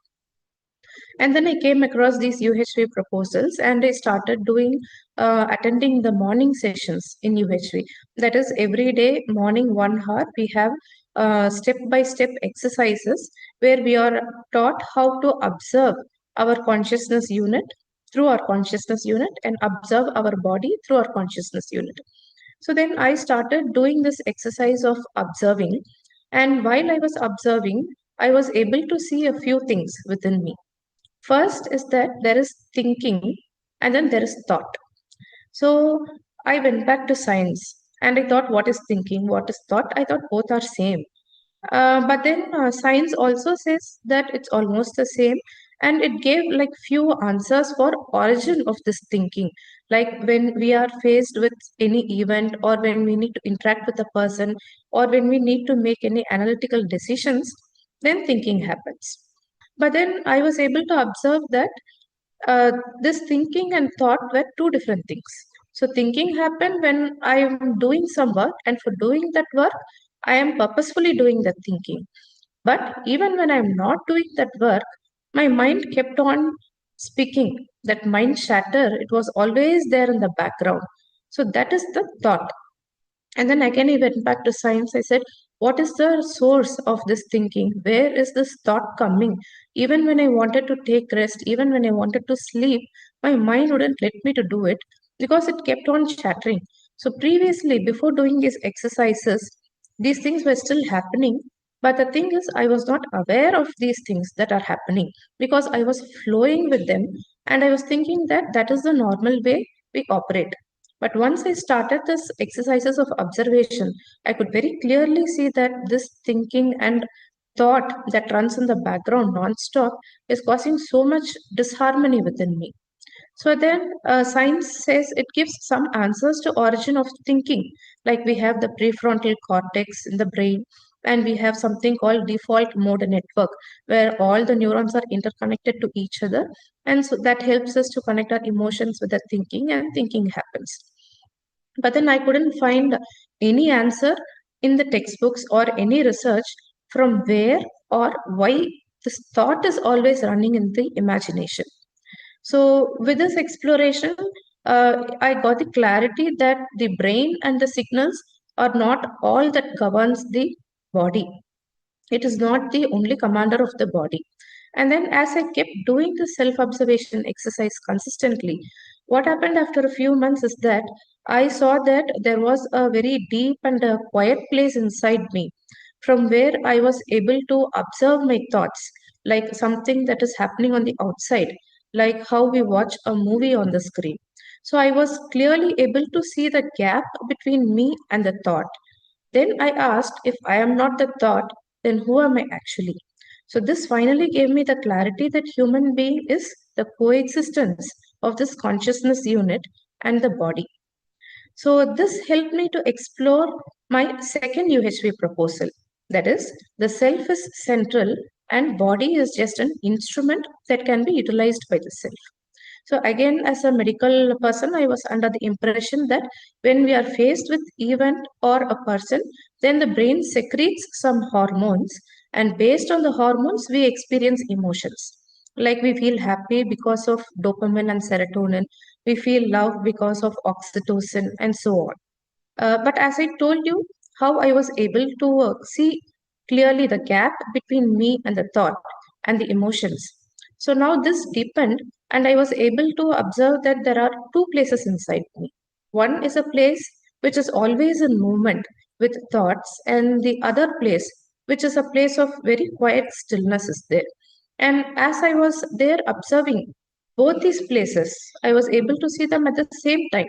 And then I came across these UHV proposals and I started attending the morning sessions in UHV. That is, every day, morning 1 hour, we have step-by-step exercises where we are taught how to observe our consciousness unit through our consciousness unit and observe our body through our consciousness unit. So then I started doing this exercise of observing. And while I was observing, I was able to see a few things within me. First is that there is thinking and then there is thought. So I went back to science and I thought, what is thinking? What is thought? I thought both are same. But then science also says that it's almost the same, and it gave like few answers for origin of this thinking. Like when we are faced with any event, or when we need to interact with a person, or when we need to make any analytical decisions, then thinking happens. But then I was able to observe that this thinking and thought were two different things. So thinking happened when I am doing some work, and for doing that work, I am purposefully doing that thinking. But even when I'm not doing that work, my mind kept on speaking. That mind chatter, it was always there in the background. So that is the thought. And then again, I went back to science. I said, what is the source of this thinking? Where is this thought coming? Even when I wanted to take rest, even when I wanted to sleep, my mind wouldn't let me to do it because it kept on chattering. So previously, before doing these exercises, these things were still happening. But the thing is, I was not aware of these things that are happening because I was flowing with them, and I was thinking that that is the normal way we operate. But once I started this exercises of observation, I could very clearly see that this thinking and thought that runs in the background non-stop is causing so much disharmony within me. So then science says it gives some answers to origin of thinking. Like we have the prefrontal cortex in the brain, and we have something called default mode network, where all the neurons are interconnected to each other. And so that helps us to connect our emotions with the thinking, and thinking happens. But then I couldn't find any answer in the textbooks or any research from where or why this thought is always running in the imagination. So with this exploration, I got the clarity that the brain and the signals are not all that governs the body. It is not the only commander of the body. And then as I kept doing the self-observation exercise consistently, what happened after a few months is that I saw that there was a very deep and a quiet place inside me from where I was able to observe my thoughts, like something that is happening on the outside, like how we watch a movie on the screen. So I was clearly able to see the gap between me and the thought. Then I asked, if I am not the thought, then who am I actually? So this finally gave me the clarity that human being is the coexistence of this consciousness unit and the body. So this helped me to explore my second UHV proposal. That is, the self is central and body is just an instrument that can be utilized by the self. So again, as a medical person, I was under the impression that when we are faced with event or a person, then the brain secretes some hormones, and based on the hormones, we experience emotions. Like we feel happy because of dopamine and serotonin, we feel love because of oxytocin, and so on. But as I told you, how I was able to see clearly the gap between me and the thought and the emotions. So now this deepened, and I was able to observe that there are two places inside me. One is a place which is always in movement with thoughts, and the other place, which is a place of very quiet stillness, is there. And as I was there observing both these places, I was able to see them at the same time.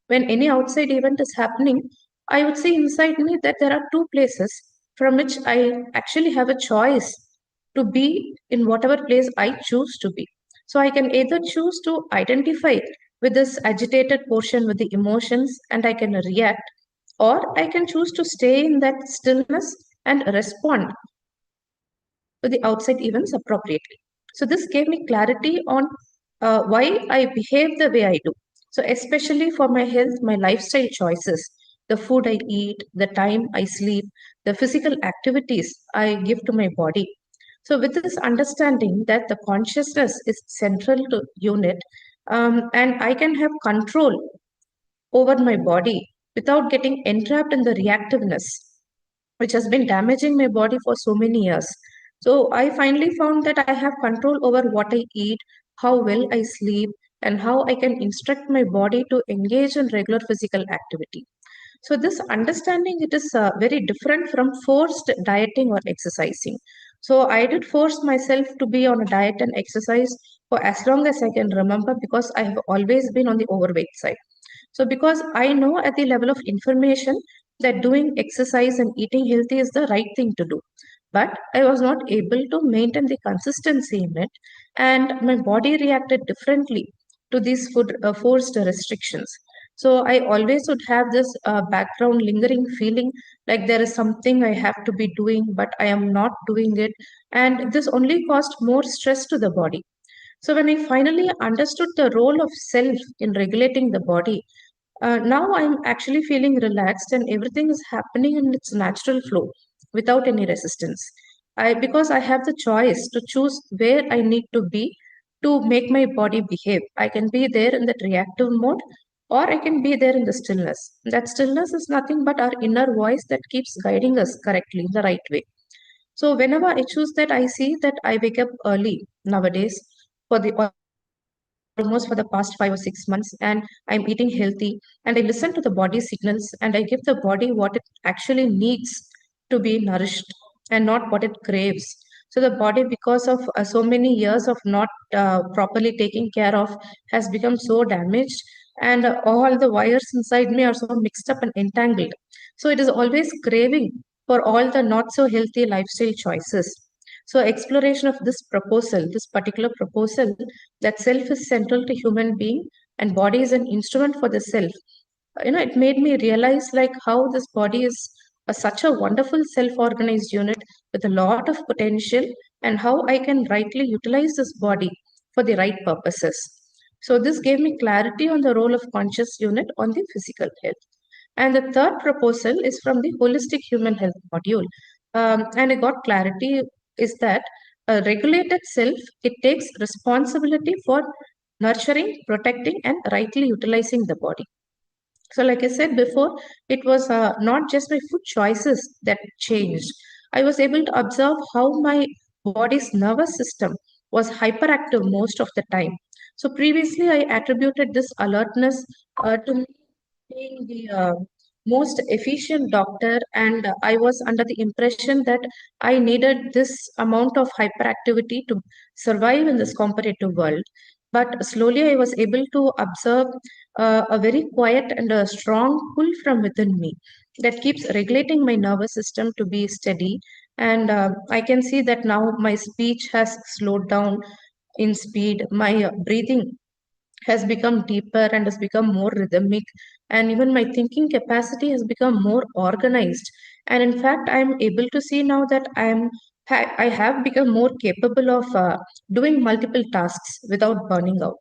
When any outside event is happening, I would see inside me that there are two places from which I actually have a choice to be in whatever place I choose to be. So I can either choose to identify with this agitated portion with the emotions and I can react, or I can choose to stay in that stillness and respond to the outside events appropriately. So this gave me clarity on why I behave the way I do. So especially for my health, my lifestyle choices, the food I eat, the time I sleep, the physical activities I give to my body. So with this understanding that the consciousness is central to unit, and I can have control over my body without getting entrapped in the reactiveness, which has been damaging my body for so many years. So I finally found that I have control over what I eat, how well I sleep, and how I can instruct my body to engage in regular physical activity. So this understanding, it is very different from forced dieting or exercising. So I did force myself to be on a diet and exercise for as long as I can remember, because I have always been on the overweight side. So because I know at the level of information that doing exercise and eating healthy is the right thing to do, but I was not able to maintain the consistency in it, and my body reacted differently to these food forced restrictions. So I always would have this background lingering feeling like there is something I have to be doing, but I am not doing it, and this only caused more stress to the body. So when I finally understood the role of self in regulating the body, now I'm actually feeling relaxed and everything is happening in its natural flow without any resistance. Because I have the choice to choose where I need to be to make my body behave. I can be there in that reactive mode, or I can be there in the stillness. That stillness is nothing but our inner voice that keeps guiding us correctly in the right way. So whenever I choose that, I see that I wake up early nowadays for the almost for the past 5 or 6 months, and I'm eating healthy, and I listen to the body signals and I give the body what it actually needs to be nourished and not what it craves. So the body, because of so many years of not properly taking care of, has become so damaged, and all the wires inside me are so mixed up and entangled. So it is always craving for all the not so healthy lifestyle choices. So exploration of this particular proposal, that self is central to human being and body is an instrument for the self. It made me realize like how this body is such a wonderful self-organized unit with a lot of potential, and how I can rightly utilize this body for the right purposes. So this gave me clarity on the role of conscious unit on the physical health. And the third proposal is from the holistic human health module. And I got clarity is that a regulated self, it takes responsibility for nurturing, protecting, and rightly utilizing the body. So like I said before, it was not just my food choices that changed. I was able to observe how my body's nervous system was hyperactive most of the time. So previously, I attributed this alertness to me being the most efficient doctor, and I was under the impression that I needed this amount of hyperactivity to survive in this competitive world. But slowly I was able to observe a very quiet and a strong pull from within me that keeps regulating my nervous system to be steady. And I can see that now my speech has slowed down in speed, my breathing has become deeper and has become more rhythmic, and even my thinking capacity has become more organized. And in fact, I'm able to see now that I have become more capable of doing multiple tasks without burning out.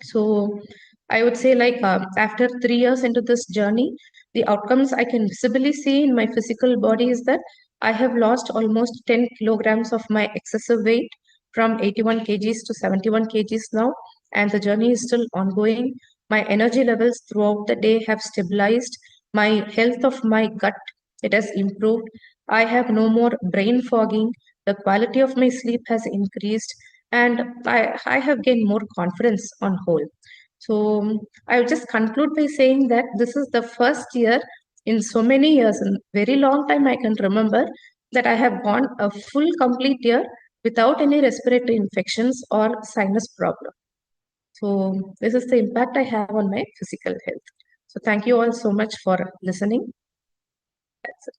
So I would say, like, after 3 years into this journey, the outcomes I can visibly see in my physical body is that I have lost almost 10 kilograms of my excessive weight from 81 kgs to 71 kgs now, and the journey is still ongoing. My energy levels throughout the day have stabilized. My health of my gut, it has improved. I have no more brain fogging. The quality of my sleep has increased, and I have gained more confidence on whole. So I will just conclude by saying that this is the first year in so many years, in very long time I can remember, that I have gone a full complete year without any respiratory infections or sinus problem. So this is the impact I have on my physical health. So thank you all so much for listening. That's it.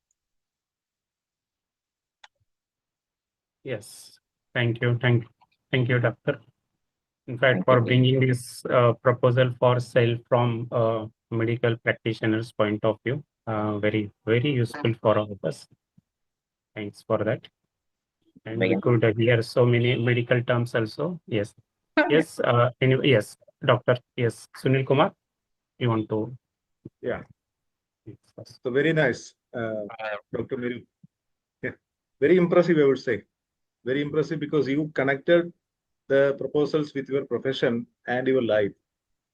Yes, thank you, thank you, doctor. In fact, Thank for you. bringing this proposal for sale from medical practitioner's point of view, very useful for all of us. Thanks for that. And we Yeah. could hear so many medical terms also. Yes, yes. Anyway, yes, doctor. Yes, Sunil Kumar, you want to? Yeah. Yes, first. So very nice, Dr. Miru. Yeah, very impressive, I would say. Very impressive because you connected the proposals with your profession and your life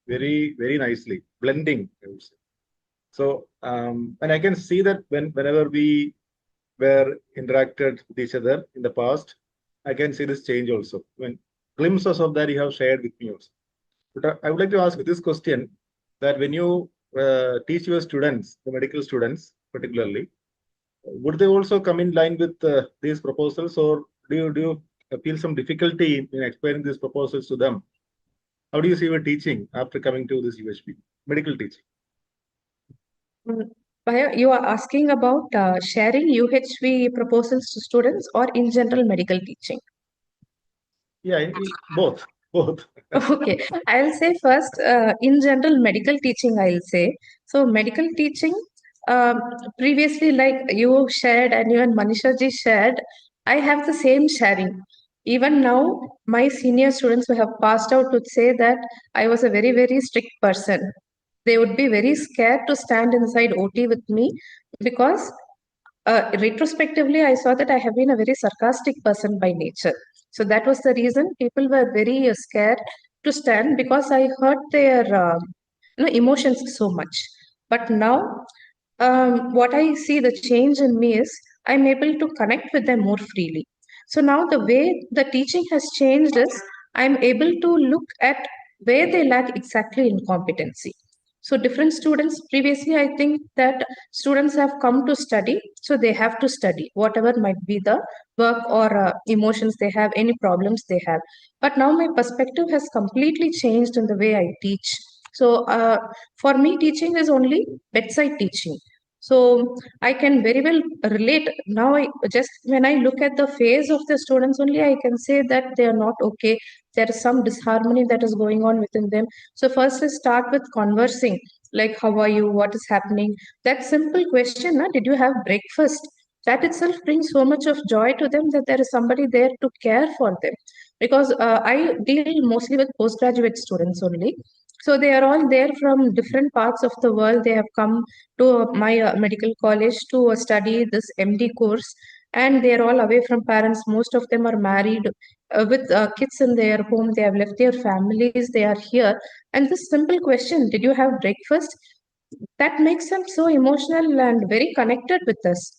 very nicely, blending, I would say. So, and I can see that whenever we were interacted with each other in the past, I can see this change also. When glimpses of that you have shared with me also. But I would like to ask you this question: that when you teach your students, the medical students particularly, would they also come in line with these proposals, or do you feel some difficulty in explaining these proposals to them? How do you see your teaching after coming to this UHP medical teaching? Bhaiya, you are asking about sharing UHV proposals to students or in general medical teaching? Yeah, both. Okay, I'll say first, in general, medical teaching, I'll say. So, medical teaching, um, previously, like you shared and even Manisha ji shared, I have the same sharing. Even now, my senior students who have passed out would say that I was a very strict person. They would be very scared to stand inside OT with me because retrospectively, I saw that I have been a very sarcastic person by nature. So that was the reason people were very scared to stand because I hurt their emotions so much. But now, what I see the change in me is I'm able to connect with them more freely. So now the way the teaching has changed is I'm able to look at where they lack exactly in competency. So different students, previously I think that students have come to study, so they have to study, whatever might be the work or emotions they have, any problems they have. But now my perspective has completely changed in the way I teach. So for me, teaching is only bedside teaching. So I can very well relate. Now I just when I look at the face of the students only, I can say that they are not okay. There is some disharmony that is going on within them. So first let's start with conversing, like how are you, what is happening? That simple question, did you have breakfast? That itself brings so much of joy to them that there is somebody there to care for them. Because I deal mostly with postgraduate students only. So they are all there from different parts of the world. They have come to my medical college to study this MD course, and they are all away from parents. Most of them are married with kids in their home. They have left their families. They are here. And this simple question, did you have breakfast? That makes them so emotional and very connected with us.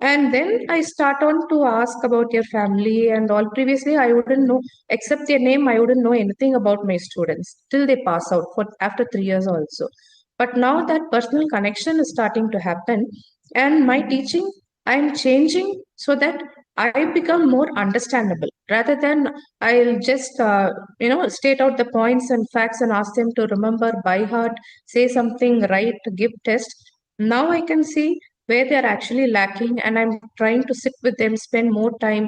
And then I start on to ask about your family and all. Previously, I wouldn't know, except their name, I wouldn't know anything about my students till they pass out for after 3 years also. But now that personal connection is starting to happen, and my teaching, I'm changing so that I become more understandable rather than I'll just state out the points and facts and ask them to remember by heart, say something right, give test. Now I can see where they're actually lacking, and I'm trying to sit with them, spend more time,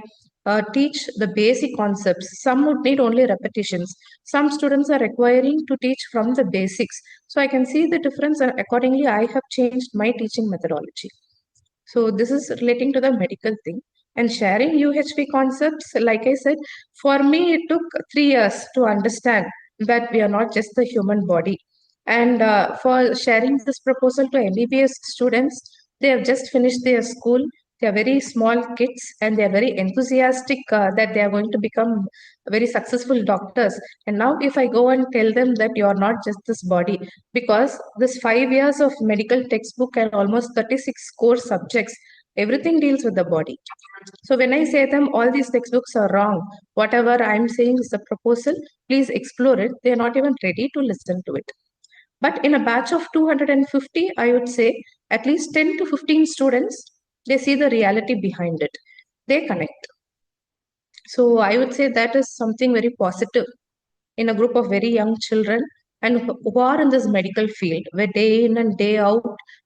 teach the basic concepts. Some would need only repetitions. Some students are requiring to teach from the basics. So I can see the difference, and accordingly, I have changed my teaching methodology. So this is relating to the medical thing. And sharing UHP concepts, like I said, for me, it took 3 years to understand that we are not just the human body. And for sharing this proposal to MBBS students, they have just finished their school. They are very small kids and they are very enthusiastic that they are going to become very successful doctors. And now, if I go and tell them that you are not just this body, because this 5 years of medical textbook and almost 36 core subjects, everything deals with the body. So when I say them, all these textbooks are wrong. Whatever I'm saying is a proposal, please explore it. They're not even ready to listen to it. But in a batch of 250, I would say at least 10 to 15 students, they see the reality behind it. They connect. So I would say that is something very positive in a group of very young children and who are in this medical field, where day in and day out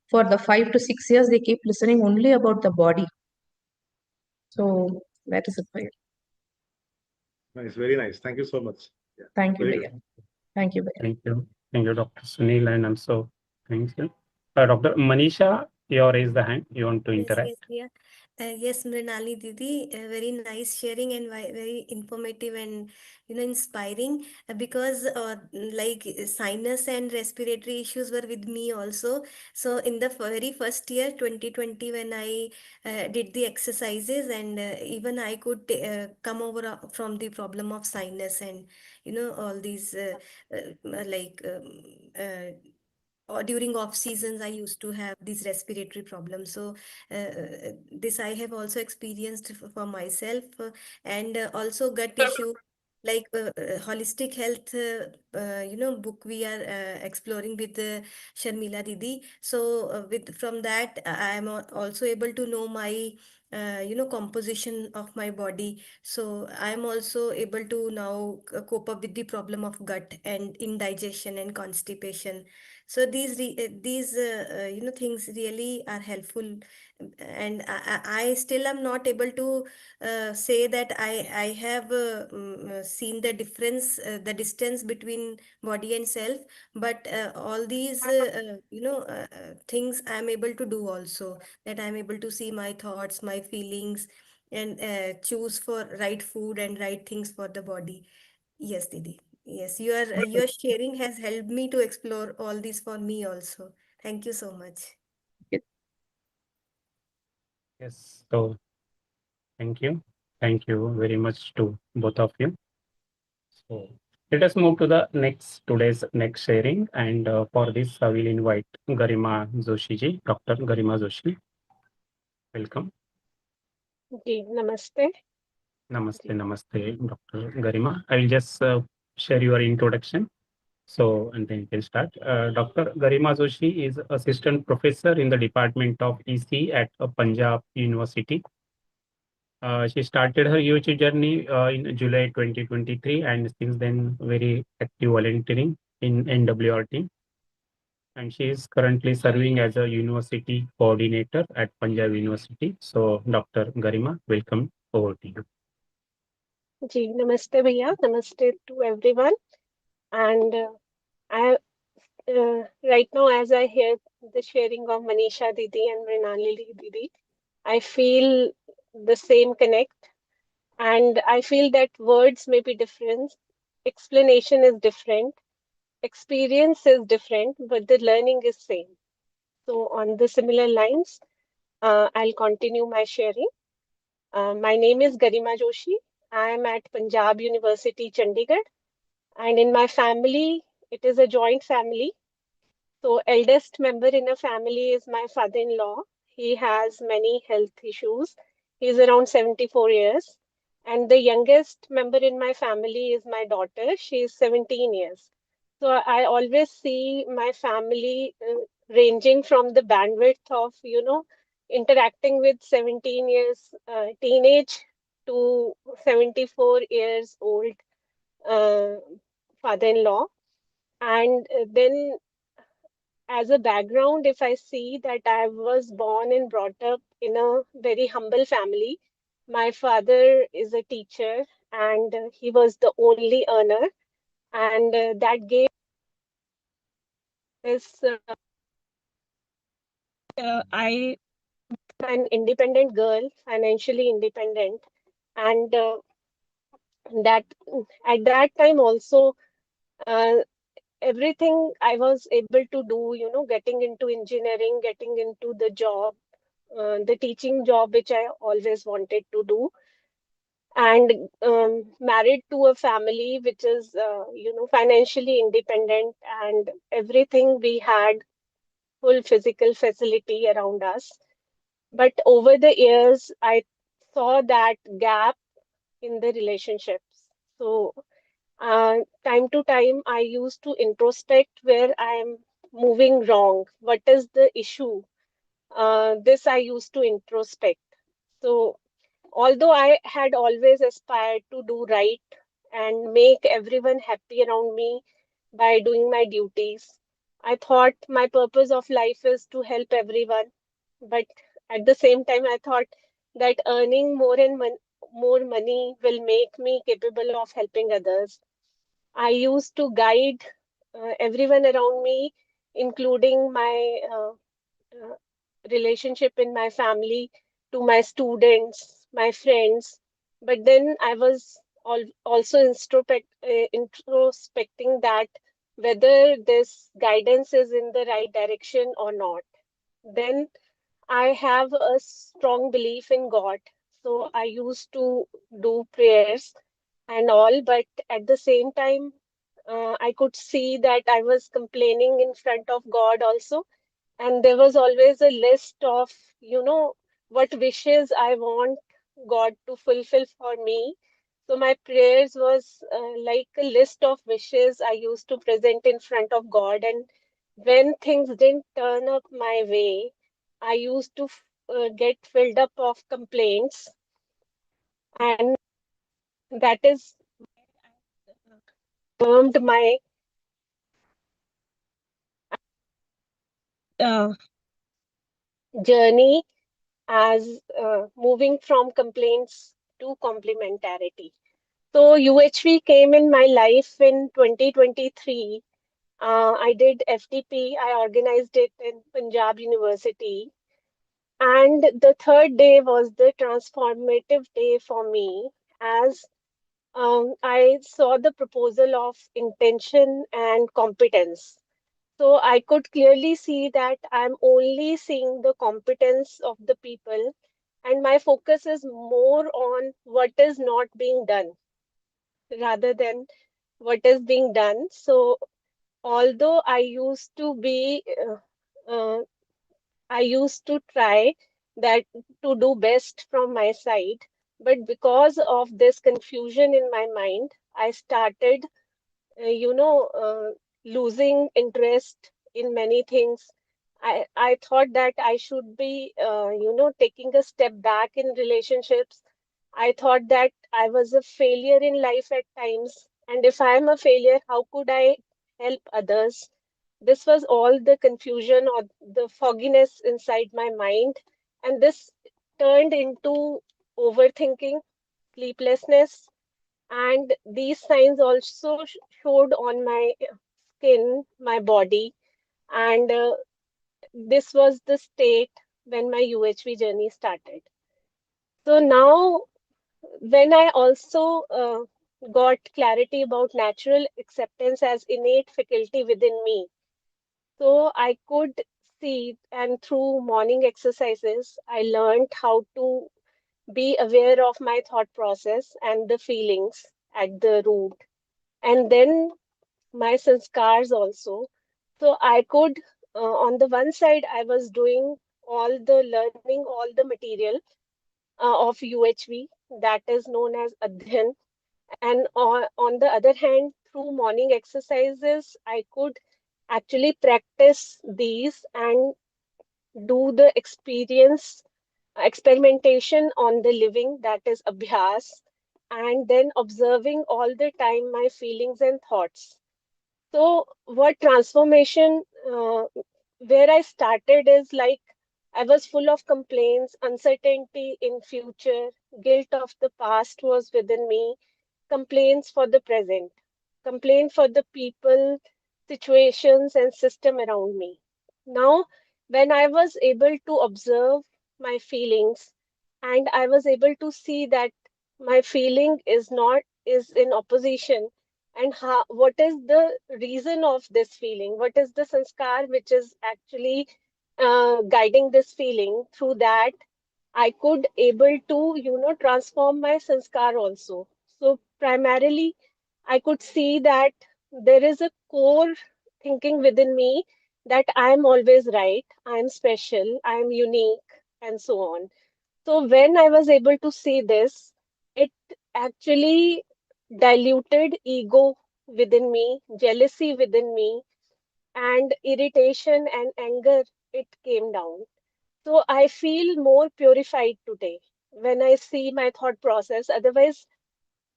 for the 5 to 6 years they keep listening only about the body. So that is it. Bhaiya. Nice, very nice. Thank you so much. Yeah, Thank you, very Bhaiya. good. Thank you, Bhaiya. Thank you, Dr. Sunil, and also thank you. Dr. Manisha, you raise the hand. You want to interact? Yes, yes, Mrinali Didi, very nice sharing and very informative and inspiring because like sinus and respiratory issues were with me also. So in the very first year, 2020, when I did the exercises and even I could come over from the problem of sinus and all these like or during off seasons I used to have these respiratory problems. So this I have also experienced for myself, and also gut issue like holistic health book we are exploring with Sharmila Didi. So with from that I am also able to know my composition of my body. So I am also able to now cope up with the problem of gut and indigestion and constipation. So these things really are helpful, and I still am not able to say that I have seen the difference, the distance between body and self. But all these things I am able to do also. That I am able to see my thoughts, my feelings, and choose for right food and right things for the body. Yes, Didi. Yes, your sharing has helped me to explore all this for me also. Thank you so much. Yes. So thank you. Thank you very much to both of you. So let us move to the today's next sharing. And for this, I will invite Garima Joshi ji, Dr. Garima Joshi. Welcome. जी नमस्ते Namaste, namaste, Dr. Garima. I will just share your introduction. So, and then you can start. Dr. Garima Joshi is assistant professor in the Department of EC at Punjab University. She started her UH journey in July 2023, and since then very active volunteering in NWRT. And she is currently serving as a university coordinator at Punjab University. So, Dr. Garima, welcome. Over to you. जी नमस्ते भैया namaste to everyone and I right now as I hear the sharing of Manisha Didi and Mrinali Didi, I feel the same connect, and I feel that words may be different, explanation is different, experience is different, but the learning is same. So on the similar lines, I'll continue my sharing. My name is Garima Joshi. I am at Punjab University, Chandigarh, and in my family, it is a joint family. So, eldest member in a family is my father-in-law. He has many health issues. He's around 74 years. And the youngest member in my family is my daughter. She is 17 years. So, I always see my family ranging from the bandwidth of, interacting with 17 years teenage to 74 years old father-in-law. And then as a background, if I see that I was born and brought up in a very humble family, my father is a teacher and he was the only earner, and that gave this I an independent girl, financially independent, and that at that time also. Uh, Everything I was able to do, getting into engineering, getting into the job, the teaching job, which I always wanted to do, and married to a family which is, financially independent, and everything we had full physical facility around us. But over the years, I saw that gap in the relationships. So time to time, I used to introspect where I am moving wrong. What is the issue? This I used to introspect. So although I had always aspired to do right and make everyone happy around me by doing my duties, I thought my purpose of life is to help everyone. But at the same time, I thought that earning more money will make me capable of helping others. I used to guide everyone around me, including my uh, relationship in my family, to my students, my friends. But then I was also introspecting that whether this guidance is in the right direction or not. Then I have a strong belief in God. So I used to do prayers and all, but at the same time, I could see that I was complaining in front of God also. And there was always a list of, what wishes I want God to fulfill for me. So my prayers was like a list of wishes I used to present in front of God. And when things didn't turn up my way, I used to get filled up of complaints. And that is confirmed my uh, journey as moving from complaints to complementarity. So UHV came in my life in 2023. I did FTP. I organized it in Punjab University. And the third day was the transformative day for me as I saw the proposal of intention and competence. So I could clearly see that I'm only seeing the competence of the people, and my focus is more on what is not being done rather than what is being done. So although uh, I used to try that to do best from my side, but because of this confusion in my mind, I started losing interest in many things. I thought that I should be, taking a step back in relationships. I thought that I was a failure in life at times. And if I am a failure, how could I help others? This was all the confusion or the fogginess inside my mind. And this turned into overthinking, sleeplessness, and these signs also showed on my skin, my body, and this was the state when my UHV journey started. So now, when I also got clarity about natural acceptance as innate faculty within me, so I could see, and through morning exercises, I learned how to be aware of my thought process and the feelings at the root, and then my sanskars also. So I could, on the one side, I was doing all the learning, all the material of UHV that is known as Adhyan. And on the other hand, through morning exercises, I could actually practice these and do the experimentation on the living, that is abhyas, and then observing all the time my feelings and thoughts. So, what transformation, where I started is like I was full of complaints, uncertainty in future, guilt of the past was within me, complaints for the present, complaint for the people, situations, and system around me. Now, when I was able to observe my feelings and I was able to see that my feeling is in opposition, and what is the reason of this feeling, what is the sanskar which is actually guiding this feeling, through that I could able to, transform my sanskar also. So primarily, I could see that there is a core thinking within me that I am always right, I am special, I am unique, and so on. So when I was able to see this, it actually diluted ego within me, jealousy within me, and irritation and anger, it came down. So I feel more purified today. when I see my thought process. Otherwise,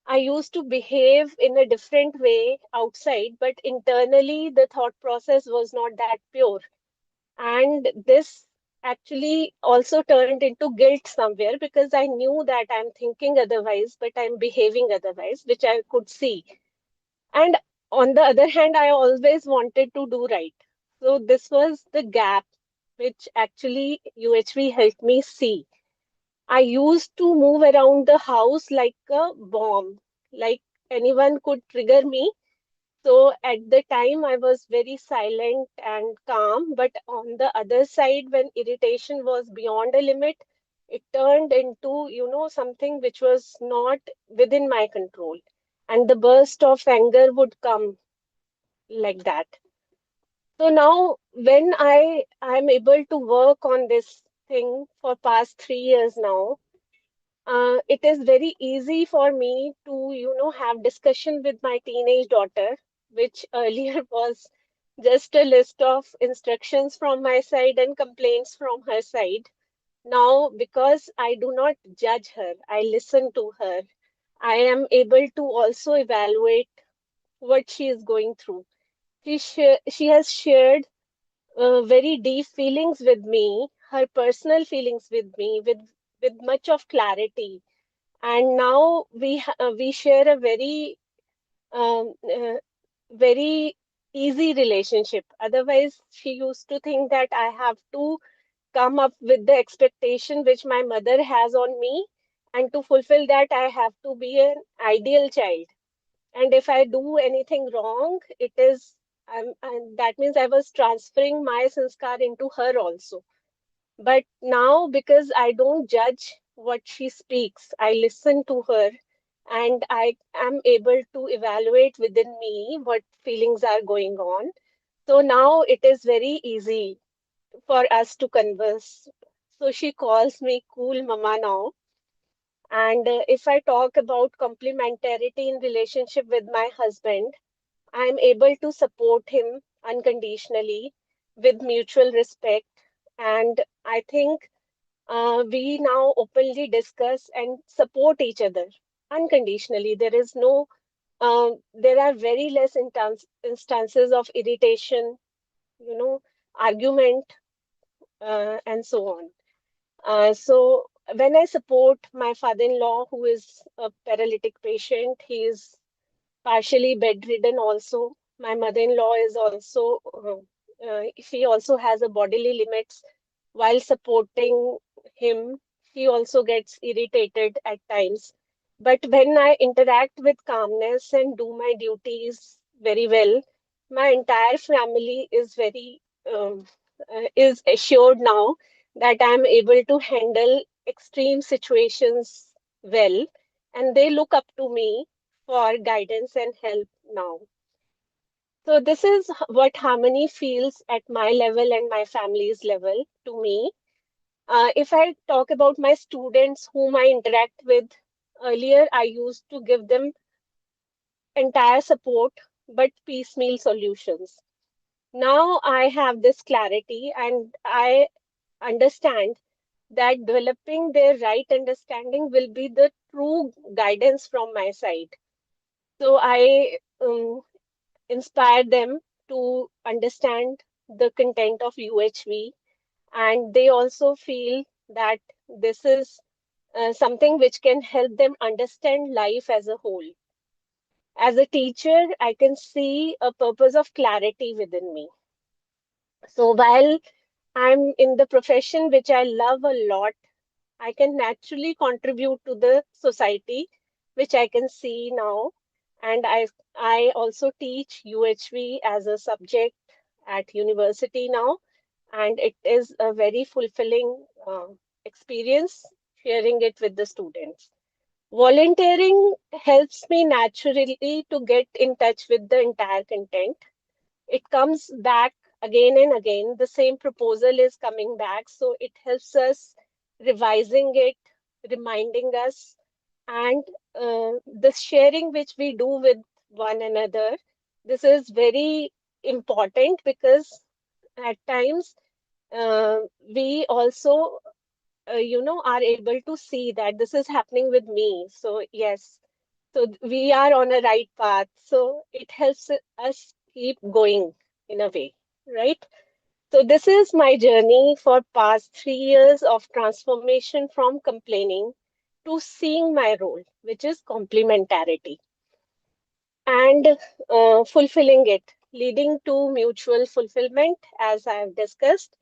I used to behave in a different way outside, but internally the thought process was not that pure. And this actually also turned into guilt somewhere because I knew that I'm thinking otherwise, but I'm behaving otherwise, which I could see. And on the other hand, I always wanted to do right. So this was the gap which actually UHV helped me see. I used to move around the house like a bomb, like anyone could trigger me. So at the time, I was very silent and calm. But on the other side, when irritation was beyond a limit, it turned into, something which was not within my control. And the burst of anger would come like that. So now when I'm able to work on this thing for past 3 years now, it is very easy for me to, have discussion with my teenage daughter, which earlier was just a list of instructions from my side and complaints from her side. Now, because I do not judge her, I listen to her. I am able to also evaluate what she is going through. She has shared very deep feelings with me, her personal feelings with me, with much of clarity. And now we share a um, uh, very easy relationship. Otherwise, she used to think that I have to come up with the expectation which my mother has on me, and to fulfill that, I have to be an ideal child. And if I do anything wrong, and that means I was transferring my sanskar into her also. But now, because I don't judge what she speaks, I listen to her and I am able to evaluate within me what feelings are going on. So now it is very easy for us to converse. So she calls me cool mama now. And if I talk about complementarity in relationship with my husband, I'm able to support him unconditionally with mutual respect. And I think we now openly discuss and support each other unconditionally. There are very less instances of irritation, you know, argument, and so on. So when I support my father-in-law, who is a paralytic patient, he is partially bedridden also. My mother-in-law is also, she also has a bodily limits. While supporting him, he also gets irritated at times. But when I interact with calmness and do my duties very well, my entire family is is assured now that I'm able to handle extreme situations well, and they look up to me for guidance and help now. So this is what harmony feels at my level and my family's level to me. If I talk about my students whom I interact with, earlier I used to give them entire support but piecemeal solutions. Now I have this clarity and I understand that developing their right understanding will be the true guidance from my side. So I inspire them to understand the content of UHV, and they also feel that this is something which can help them understand life as a whole. As a teacher, I can see a purpose of clarity within me. So while I'm in the profession which I love a lot, I can naturally contribute to the society, which I can see now. And I also teach UHV as a subject at university now. And it is a very fulfilling experience sharing it with the students. Volunteering helps me naturally to get in touch with the entire content. It comes back again and again. The same proposal is coming back. So it helps us revising it, reminding us, and the sharing which we do with one another. This is very important because at times we also are able to see that this is happening with me. So yes, so we are on a right path. So it helps us keep going in a way, right? So this is my journey for past 3 years of transformation from complaining to seeing my role, which is complementarity, and fulfilling it, leading to mutual fulfillment, as I have discussed.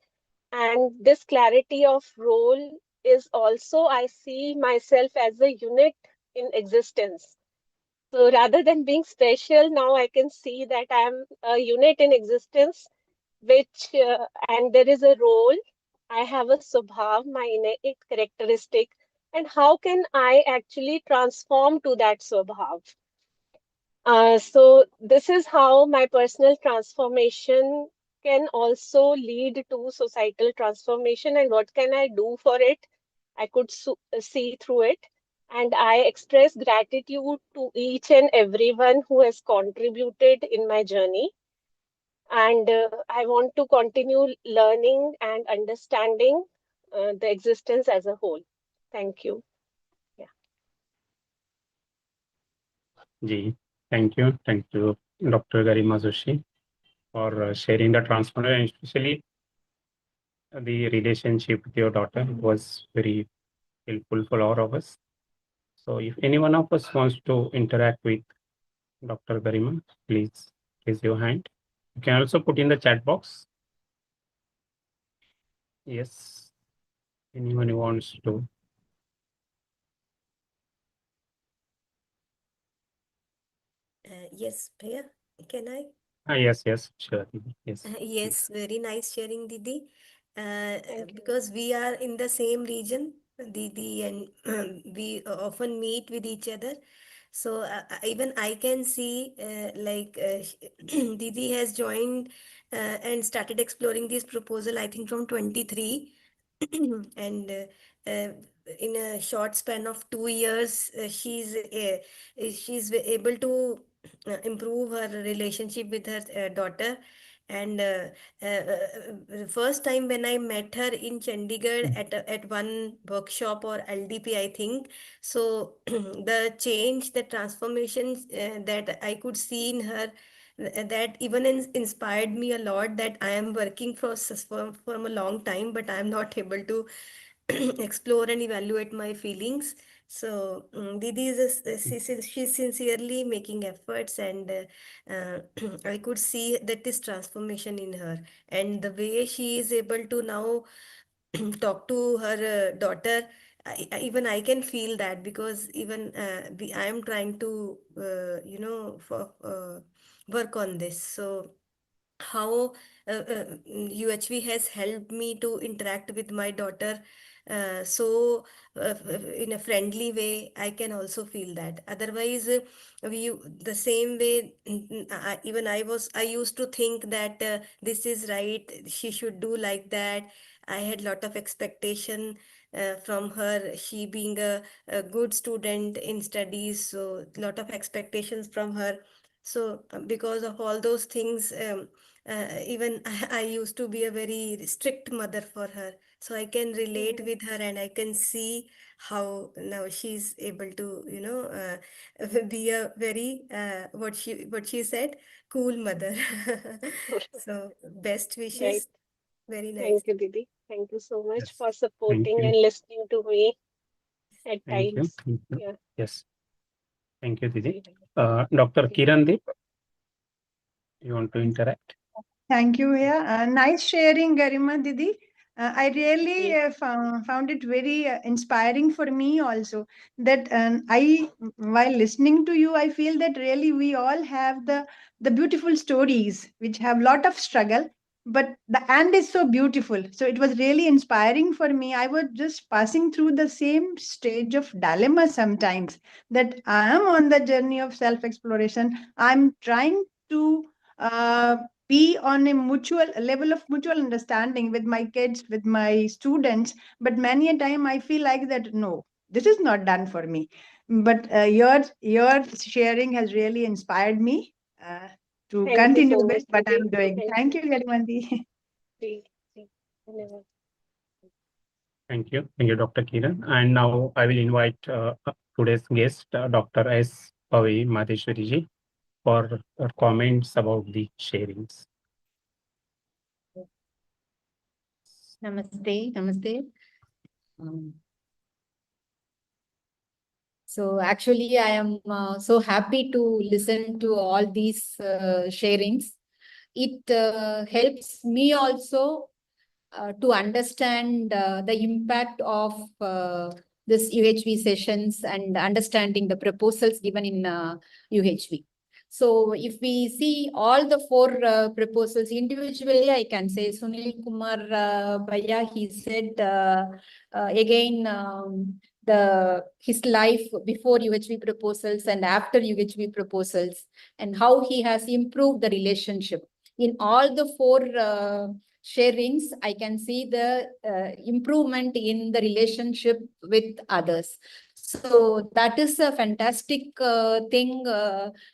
And this clarity of role is also, I see myself as a unit in existence. So rather than being special, now I can see that I'm a unit in existence, and there is a role. I have a subhav, my innate characteristic, and how can I actually transform to that subhav? So this is how my personal transformation can also lead to societal transformation, and what can I do for it? I could see through it, and I express gratitude to each and everyone who has contributed in my journey. And I want to continue learning and understanding the existence as a whole. Thank you. Ji, thank you. Thank you, Dr. Garima Joshi, for sharing the transformation, and especially the relationship with your daughter was very helpful for all of us. So if any one of us wants to interact with Dr. Garima, please raise your hand. You can also put in the chat box. Yes, anyone who wants to. Yes, Priya, can I? Yes, sure. Yes. Yes, very nice sharing, Didi. Thank you. Because we are in the same region, Didi, and we often meet with each other. So even I can see, Didi has joined and started exploring this proposal, I think from 23. And in a short span of 2 years, she's able to improve her relationship with her daughter. And first time when I met her in Chandigarh at one workshop or LDP, I think. So the change, the transformation that I could see in her, that even inspired me a lot, that I am working from a long time, but I am not able to explore and evaluate my feelings. So Didi she's sincerely making efforts, and I could see that this transformation in her, and the way she is able to now talk to her daughter. Even I can feel that, because even I am trying to work on this. So how UHV has helped me to interact with my daughter so in a friendly way, I can also feel that. Otherwise, the same way, even I used to think that this is right, she should do like that. I had lot of expectation from her, she being a good student in studies, so lot of expectations from her. So because of all those things, even I used to be a very strict mother for her. So I can relate with her, and I can see how now she's able to, be a very, what she said, cool mother. So best Right. wishes. Very nice. Thank you, Didi. Thank you so much Yes. for Thank supporting you. and listening to me at Thank you. times. Thank you. Yeah. Yes. Thank you, Didi. Yeah. Dr. Kirandeep, you want to interact? Thank you. Yeah, nice sharing, Garima Didi. I really found it very inspiring for me also. That while listening to you, I feel that really we all have the beautiful stories which have lot of struggle, but the end is so beautiful. So it was really inspiring for me. I was just passing through the same stage of dilemma sometimes, that I am on the journey of self exploration. I'm trying to be on a mutual level of mutual understanding with my kids, with my students, but many a time I feel like that no, this is not done for me. But your sharing has really inspired me to Thank you continue so with much, what Didi. I'm doing. Thank Thank you. you, Garimandi. जी, जी, धन्यवाद। Thank you, Dr. Kiran. And now I will invite today's guest, Dr. S. Pavi Madheshwari ji, for comments about the sharings. Namaste, namaste. So actually, I am so happy to listen to all these sharings. It helps me also to understand the impact of this UHV sessions and understanding the proposals given in UHV. So if we see all the four proposals individually, I can say Sunil Kumar Bhaiya, he said again his life before UHV proposals and after UHV proposals, and how he has improved the relationship. In all the four sharings, I can see the improvement in the relationship with others. So that is a fantastic thing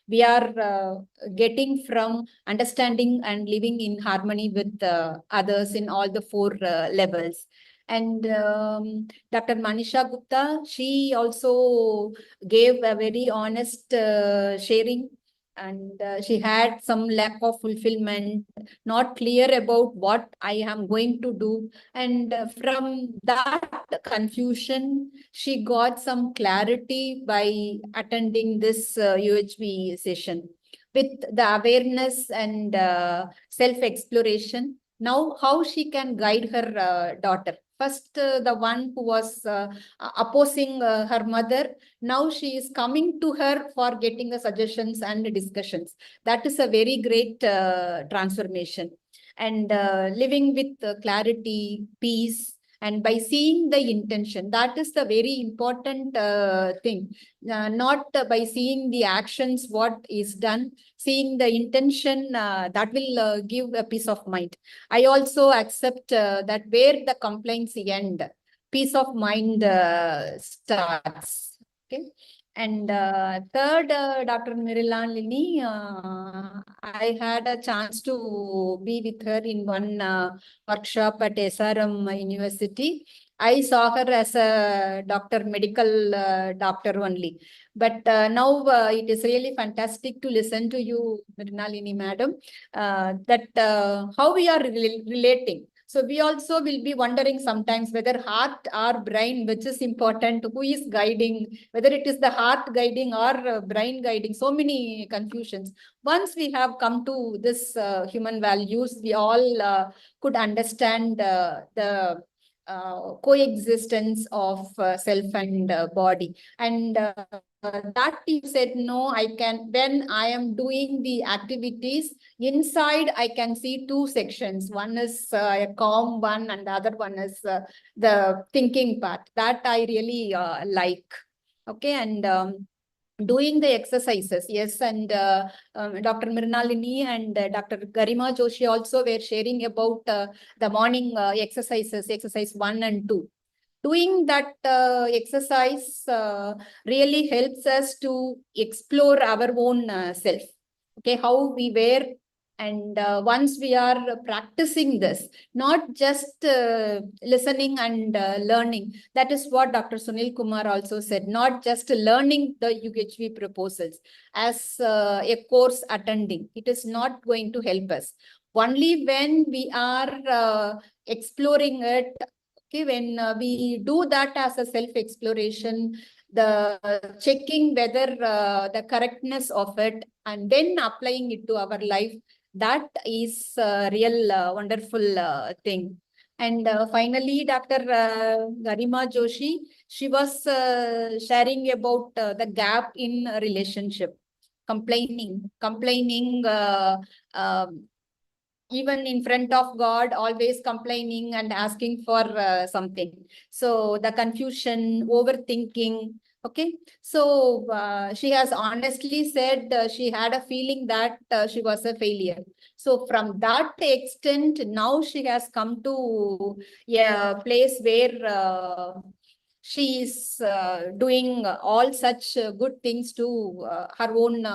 we are getting from understanding and living in harmony with others in all the four levels. And Dr. Manisha Gupta, she also gave a very honest sharing, and she had some lack of fulfillment, not clear about what I am going to do. And from that confusion, she got some clarity by attending this UHV session. With the awareness and self-exploration, now how she can guide her daughter. First, the one who was opposing her mother, now she is coming to her for getting the suggestions and discussions. That is a very great transformation. And living with clarity, peace, and by seeing the intention, that is the very important thing. Not by seeing the actions, what is done, seeing the intention, that will give a peace of mind. I also accept that where the complaints end, peace of mind starts. Okay. And third, Dr. Mirilan, I had a chance to be with her in one workshop at SRM University. I saw her as a medical doctor only. But now it is really fantastic to listen to you, Mrinalini madam, that how we are relating. So we also will be wondering sometimes whether heart or brain, which is important, who is guiding, whether it is the heart guiding or brain guiding, so many confusions. Once we have come to this human values, we all could understand the coexistence of self and body. And that you said, no, I can, when I am doing the activities, inside I can see two sections. One is a calm one and the other one is the thinking part. That I really like. Okay, and doing the exercises, yes, and Dr. Mrinalini and Dr. Garima Joshi also were sharing about the morning exercises, exercise 1 and 2. Doing that exercise really helps us to explore our own self, okay, how we were. And once we are practicing this, not just listening and learning, that is what Dr. Sunil Kumar also said, not just learning the UHV proposals as a course attending, it is not going to help us. Only when we are exploring it, okay, when we do that as a self-exploration, the checking whether the correctness of it and then applying it to our life, that is a real wonderful thing. And finally, Dr. Garima Joshi, she was sharing about the gap in relationship, complaining, even in front of God, always complaining and asking for something. So the confusion, overthinking. Okay, so she has honestly said she had a feeling that she was a failure. So from that extent, now she has come to a place where she is doing all such good things to her own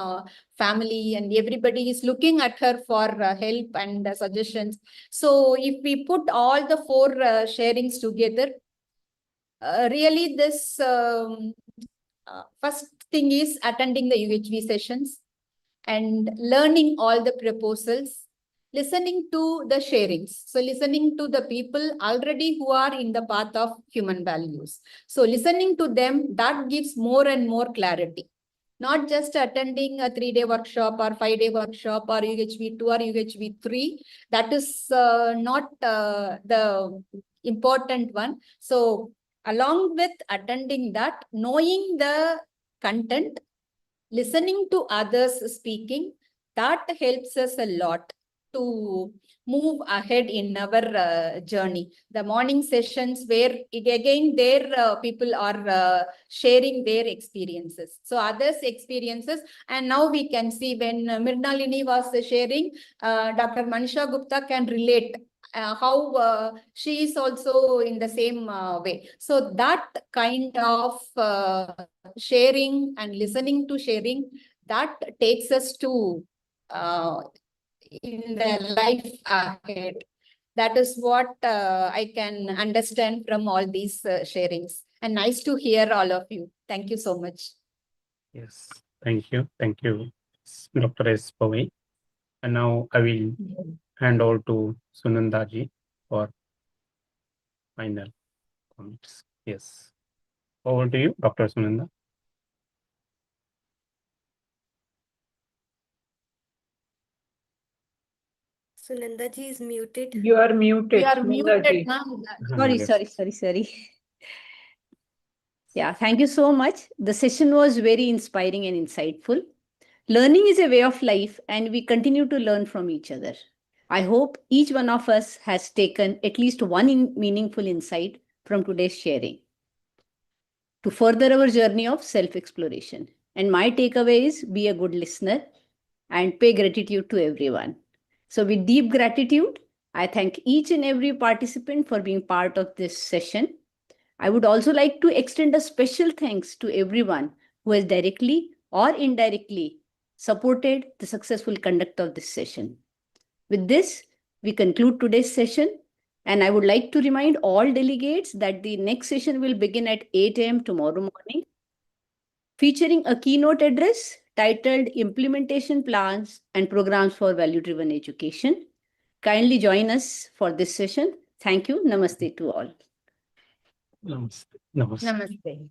family, and everybody is looking at her for help and suggestions. So if we put all the four sharings together, really this first thing is attending the UHV sessions and learning all the proposals, listening to the sharings. So listening to the people already who are in the path of human values. So listening to them, that gives more and more clarity. Not just attending a 3-day workshop or 5-day workshop or UHV2 or UHV3. That is not the important one. So along with attending that, knowing the content, listening to others speaking, that helps us a lot to move ahead in our journey. The morning sessions where again their people are sharing their experiences. So others' experiences, and now we can see when Mrinalini was sharing, Dr. Manisha Gupta can relate how she is also in the same way. So that kind of sharing and listening to sharing, that takes us to in the life ahead. That is what I can understand from all these sharings. And nice to hear all of you. Thank you so much. Yes, thank you. Thank you, Dr. S. Pawai. And now I will hand over to Sunandaji for final comments. Yes. Over to you, Dr. Sunanda. Sunanda ji is muted. You are muted. You are Sunanda ji. muted now. Sorry. Yeah, thank you so much. The session was very inspiring and insightful. Learning is a way of life, and we continue to learn from each other. I hope each one of us has taken at least one meaningful insight from today's sharing to further our journey of self-exploration. And my takeaway is be a good listener and pay gratitude to everyone. So with deep gratitude, I thank each and every participant for being part of this session. I would also like to extend a special thanks to everyone who has directly or indirectly supported the successful conduct of this session. With this, we conclude today's session, and I would like to remind all delegates that the next session will begin at 8 a.m. tomorrow morning, featuring a keynote address titled Implementation Plans and Programs for Value-Driven Education. Kindly join us for this session. Thank you. Namaste to all. Namaste. Namaste. Namaste.